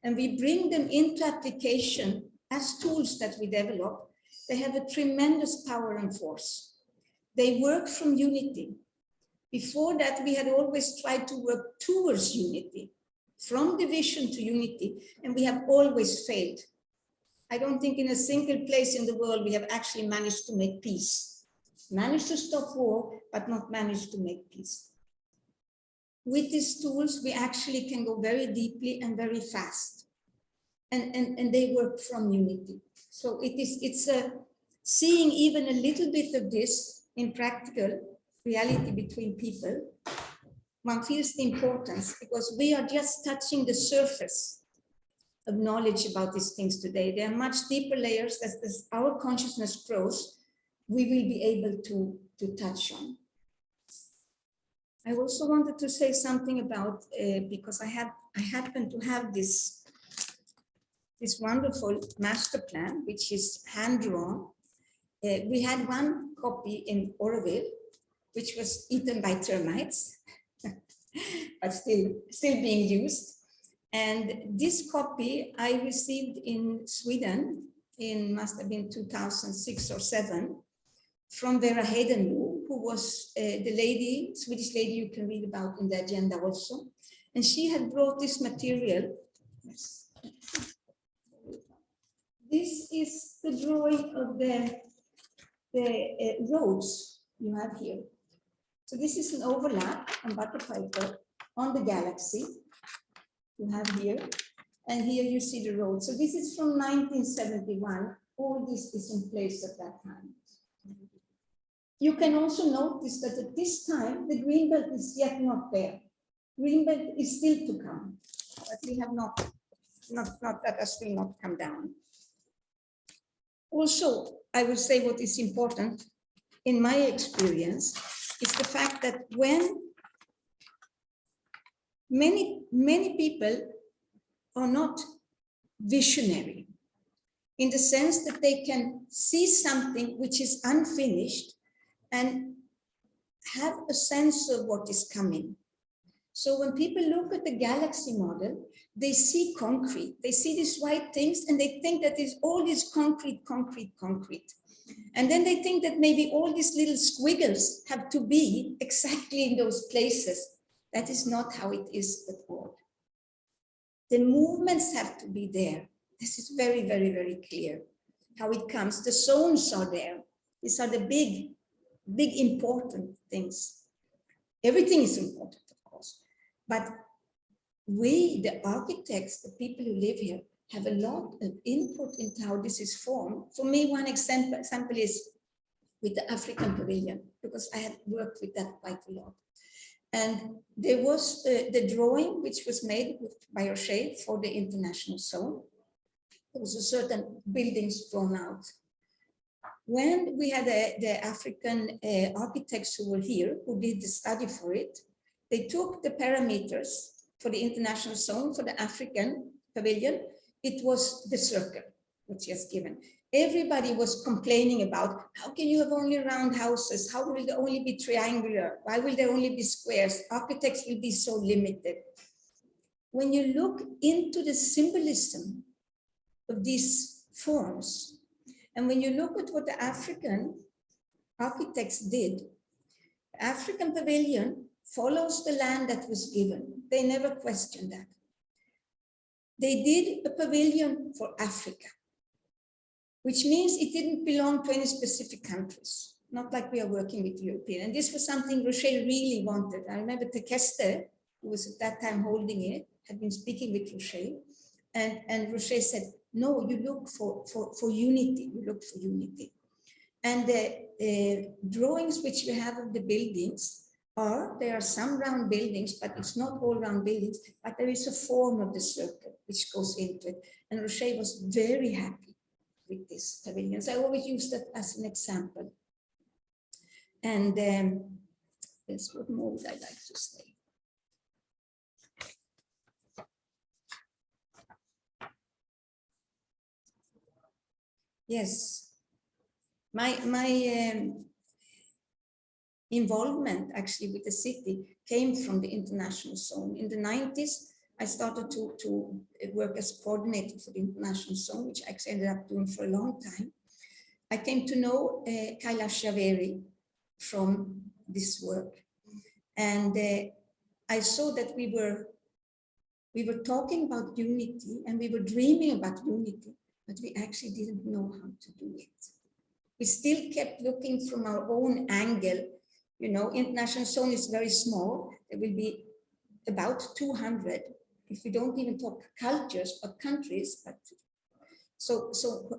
and we bring them into application as tools that we develop, they have a tremendous power and force. They work from unity. Before that, we had always tried to work towards unity, from division to unity, and we have always failed. I don't think in a single place in the world we have actually managed to make peace. Managed to stop war, but not managed to make peace. With these tools, we actually can go very deeply and very fast. And they work from unity. So it's seeing even a little bit of this in practical reality between people. One feels the importance, because we are just touching the surface of knowledge about these things today. There are much deeper layers that as our consciousness grows, we will be able to touch on. I also wanted to say something about, because I happen to have this wonderful master plan, which is hand-drawn. We had one copy in Auroville, which was eaten by termites, but still being used. And this copy I received in Sweden must have been 2006 or 7, from Vera Hedenmo, who was the lady, Swedish lady you can read about in the agenda also. And she had brought this material. Yes. This is the drawing of the roads you have here. So this is an overlap on butter paper on the galaxy you have here. And here you see the road. So this is from 1971. All this is in place at that time. you can also notice that at this time, the green belt is yet not there. Green belt is still to come, but we have not that has still not come down. Also, I will say what is important in my experience is the fact that when many people are not visionary, in the sense that they can see something which is unfinished and have a sense of what is coming. So when people look at the galaxy model, they see concrete, they see these white things and they think that it's all this concrete. And then they think that maybe all these little squiggles have to be exactly in those places. That is not how it is at all. The movements have to be there. This is very, very, very clear how it comes. The zones are there. These are the big important things. Everything is important, of course. But we, the architects, the people who live here, have a lot of input into how this is formed. For me, one example is with the African pavilion, because I have worked with that quite a lot. And there was the drawing which was made by Shri for the international zone. There was a certain buildings drawn out. When we had the African architects who were here, who did the study for it, they took the parameters for the international zone, for the African pavilion. It was the circle, which is given. Everybody was complaining about, how can you have only round houses? How will there only be triangular? Why will there only be squares? Architects will be so limited. When you look into the symbolism of these forms, and when you look at what the African architects did, the African pavilion follows the land that was given. They never questioned that. They did a pavilion for Africa, which means it didn't belong to any specific countries, not like we are working with European. And this was something Rocher really wanted. I remember Tekeste, who was at that time holding it, had been speaking with Rocher, and Rocher said, no, you look for unity, you look for unity. And the drawings which we have of the buildings there are some round buildings, but it's not all round buildings, but there is a form of the circle which goes into it. And Rocher was very happy with these pavilions. I always use that as an example. And yes, what more would I like to say? Yes, my involvement actually with the city came from the international zone. In the 90s, I started to work as coordinator for the international zone, which I actually ended up doing for a long time. I came to know Kailash Javeri from this work. And I saw that we were talking about unity and we were dreaming about unity, but we actually didn't know how to do it. We still kept looking from our own angle. You know, international zone is very small. There will be about 200, if we don't even talk cultures, but countries. But so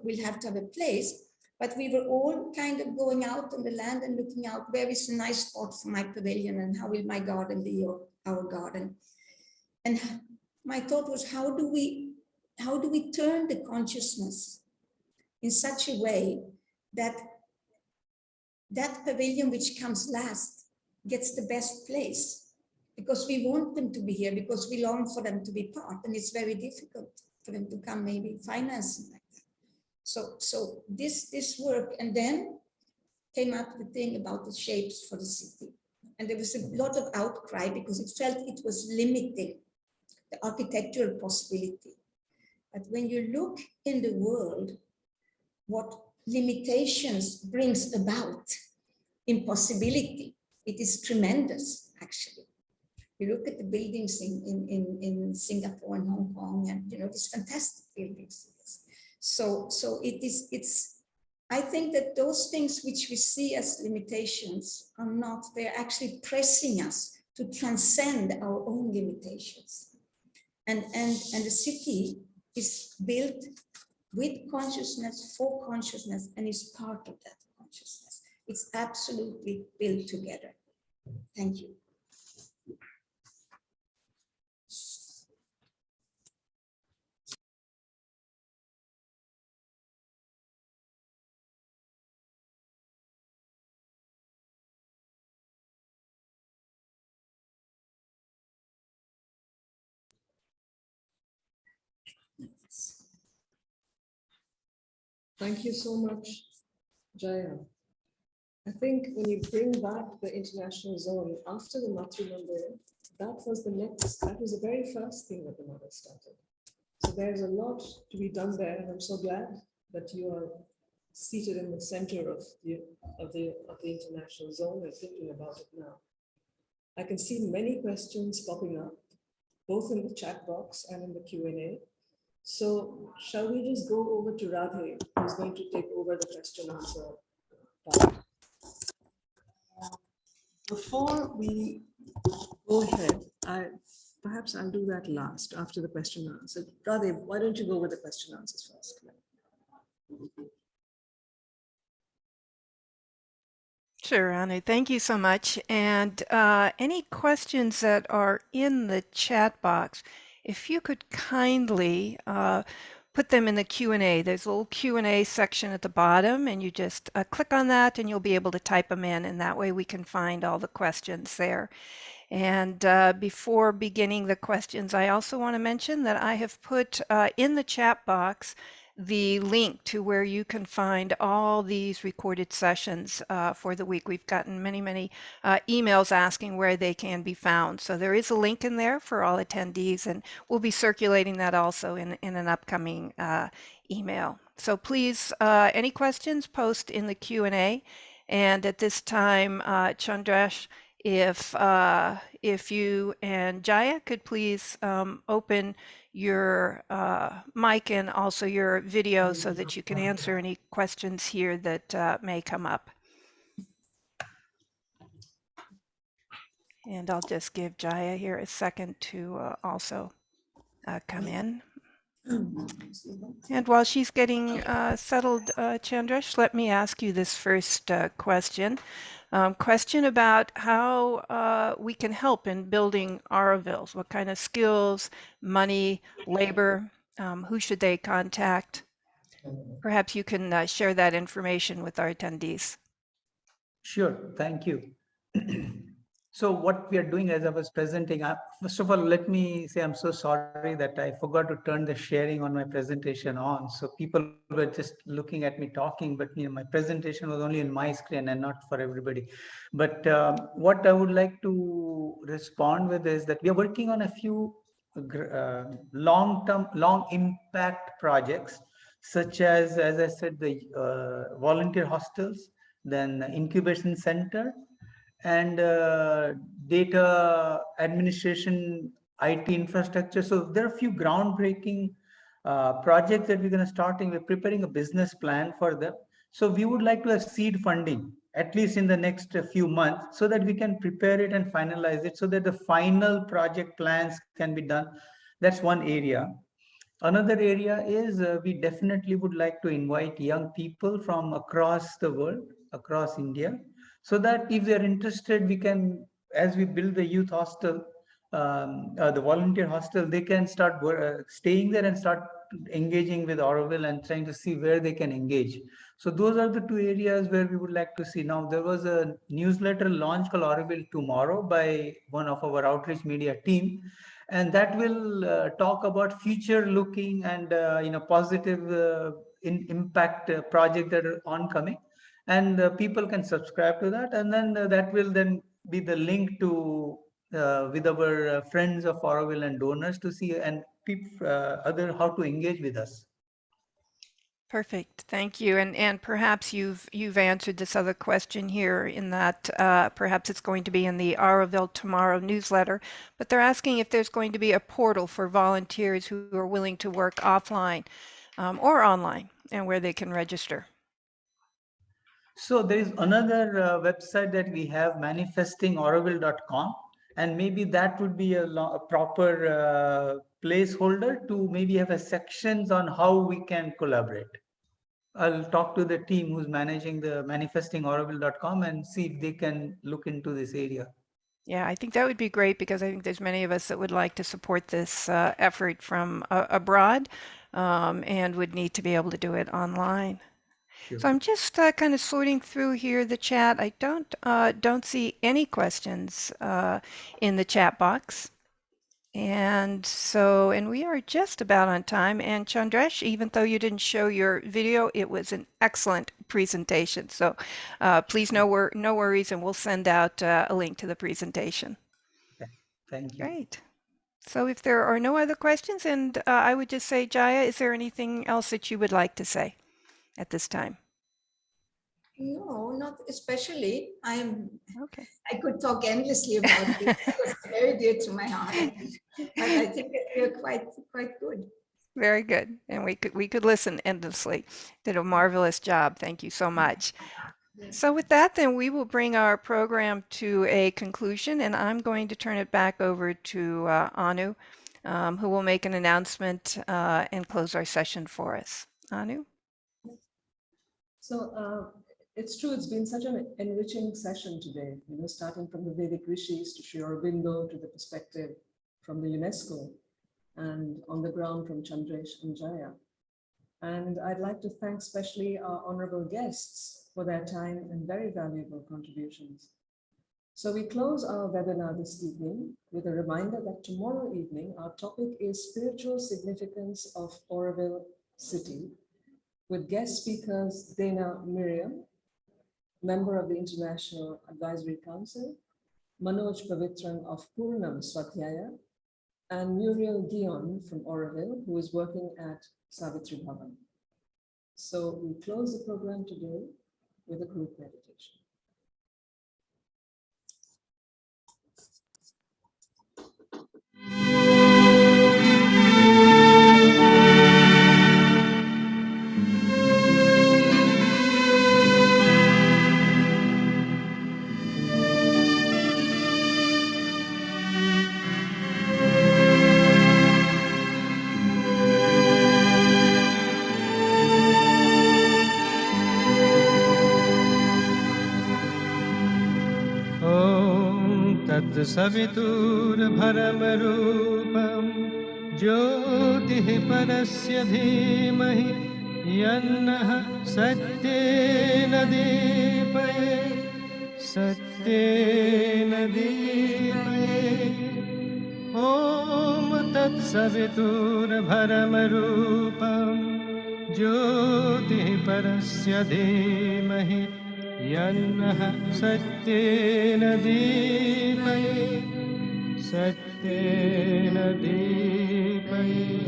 we'll have to have a place. But we were all kind of going out on the land and looking out, where is a nice spot for my pavilion and how will my garden be, or our garden? And my thought was, how do we turn the consciousness in such a way that that pavilion which comes last gets the best place, because we want them to be here, because we long for them to be part, and it's very difficult for them to come, maybe financing like that. So this work, and then came up the thing about the shapes for the city. And there was a lot of outcry because it felt it was limiting the architectural possibility. But when you look in the world, what limitations brings about impossibility, it is tremendous, actually. You look at the buildings in Singapore and Hong Kong, and you know, these fantastic buildings. So I think that those things which we see as limitations are not, they're actually pressing us to transcend our own limitations. And the city is built with consciousness, for consciousness, and is part of that consciousness. It's absolutely built together. Thank you. Thank you so much, Jaya. I think when you bring back the international zone after the Matri Mandir, that was the very first thing that the mother started. So there's a lot to be done there, and I'm so glad that you are seated in the center of the international zone and thinking about it now. I can see many questions popping up, both in the chat box and in the Q&A. So shall we just go over to Ravi, who's going to take over the question answer part. Before we go ahead, perhaps I'll do that last after the question and answer. Ravi, why don't you go with the question answers first? Sure, Anu, thank you so much. And any questions that are in the chat box, if you could kindly put them in the Q&A. There's a little Q&A section at the bottom, and you just click on that and you'll be able to type them in, and that way we can find all the questions there. And before beginning the questions, I also want to mention that I have put in the chat box the link to where you can find all these recorded sessions for the week. We've gotten many emails asking where they can be found. So there is a link in there for all attendees, and we'll be circulating that also in an upcoming email. So please, any questions, post in the Q&A. And at this time, Chandresh, if you and Jaya could please open your mic and also your video so that you can answer any questions here that may come up. And I'll just give Jaya here a second to also come in. And while she's getting settled, Chandresh, let me ask you this first question. Question about how we can help in building Aurovilles. What kind of skills, money, labor, who should they contact? Perhaps you can share that information with our attendees. Sure, thank you. So what we are doing, as I was presenting, first of all, let me say I'm so sorry that I forgot to turn the sharing on my presentation on. So people were just looking at me talking, but my presentation was only in my screen and not for everybody. But what I would like to respond with is that we are working on a few long-term, long impact projects, such as I said, the volunteer hostels, then incubation center, and data administration, IT infrastructure. So there are a few groundbreaking projects that we're going to starting. We're preparing a business plan for them. So we would like to have seed funding, at least in the next few months, so that we can prepare it and finalize it, so that the final project plans can be done. That's one area. Another area is we definitely would like to invite young people from across the world, across India, so that if they're interested, we can, as we build the youth hostel, the volunteer hostel, they can start staying there and start engaging with Auroville and trying to see where they can engage. So those are the two areas where we would like to see. Now, there was a newsletter launch called Auroville Tomorrow by one of our outreach media team, and that will talk about future looking and positive impact project that are oncoming, and people can subscribe to that, and then that will then be the link to with our friends of Auroville and donors to see and other how to engage with us. Perfect, thank you. And perhaps you've answered this other question here in that perhaps it's going to be in the Auroville Tomorrow newsletter, but they're asking if there's going to be a portal for volunteers who are willing to work offline or online, and where they can register. So there is another website that we have, manifestingauroville.com, and maybe that would be a proper placeholder to maybe have a sections on how we can collaborate. I'll talk to the team who's managing the manifestingauroville.com and see if they can look into this area. Yeah, I think that would be great because I think there's many of us that would like to support this effort from abroad and would need to be able to do it online. Sure. So I'm just kind of sorting through here the chat. I don't see any questions in the chat box. And we are just about on time. And Chandresh, even though you didn't show your video, it was an excellent presentation. So please no worries, and we'll send out a link to the presentation. Okay. Thank you. Great. So if there are no other questions, and I would just say, Jaya, is there anything else that you would like to say at this time? No, not especially. Okay. I could talk endlessly about it. It's very dear to my heart. But I think that we're quite good. Very good. And we could listen endlessly. Did a marvelous job. Thank you so much. So with that, then we will bring our program to a conclusion, and I'm going to turn it back over to Anu, who will make an announcement and close our session for us. Anu? So it's true, it's been such an enriching session today, starting from the Vedic rishis to Shri Aurobindo to the perspective from the UNESCO and on the ground from Chandresh and Jaya. And I'd like to thank especially our honorable guests for their time and very valuable contributions. So we close our webinar this evening with a reminder that tomorrow evening, our topic is spiritual significance of Auroville city, with guest speakers Dana Miriam, member of the International Advisory Council, Manoj Pavitran of Purnam Swadhyaya, and Muriel Guion from Auroville, who is working at Savitri Bhavan. So we close the program today with a group meditation. सवितुर्भरमरूपं ज्योतिः परस्य धीमहि यन्नः सत्येन दीपयेत् ॐ तत्सवितुर्भरमरूपं ज्योतिः परस्य धीमहि यन्नः सत्येन दीपयेत् सत्येन दीपयेत्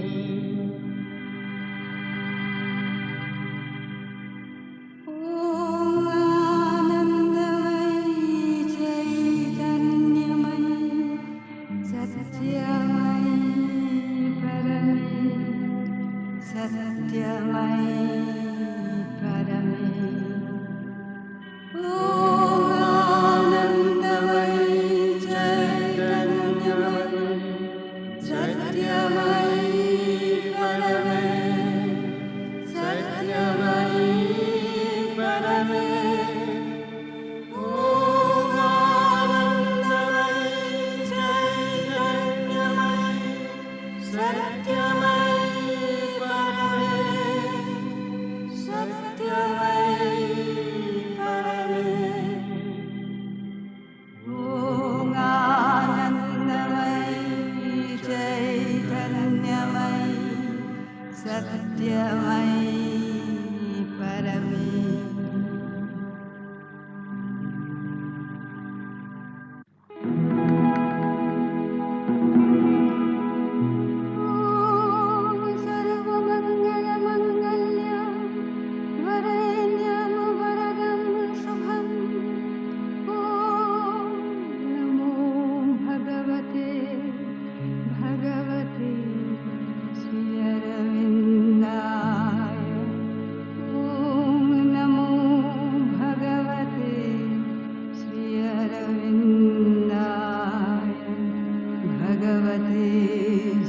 भगवते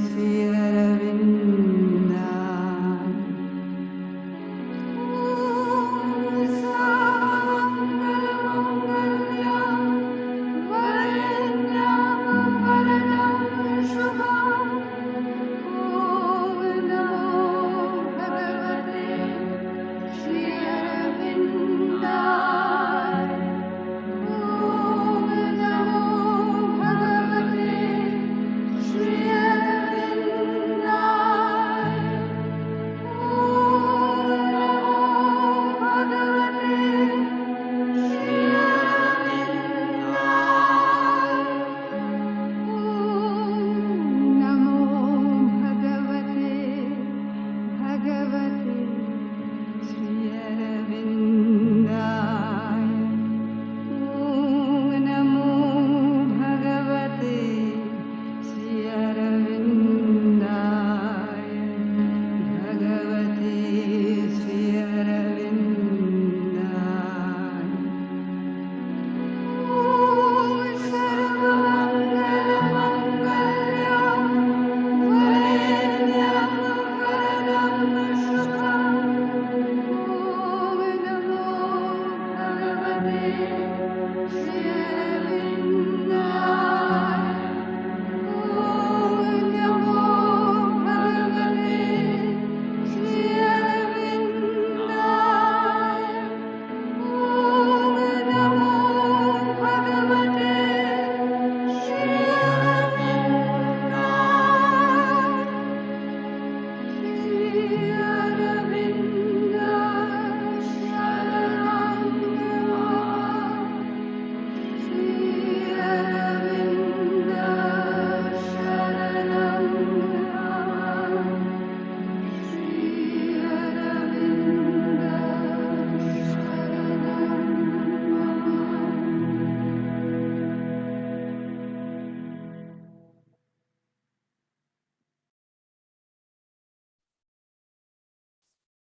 श्री अरविन्द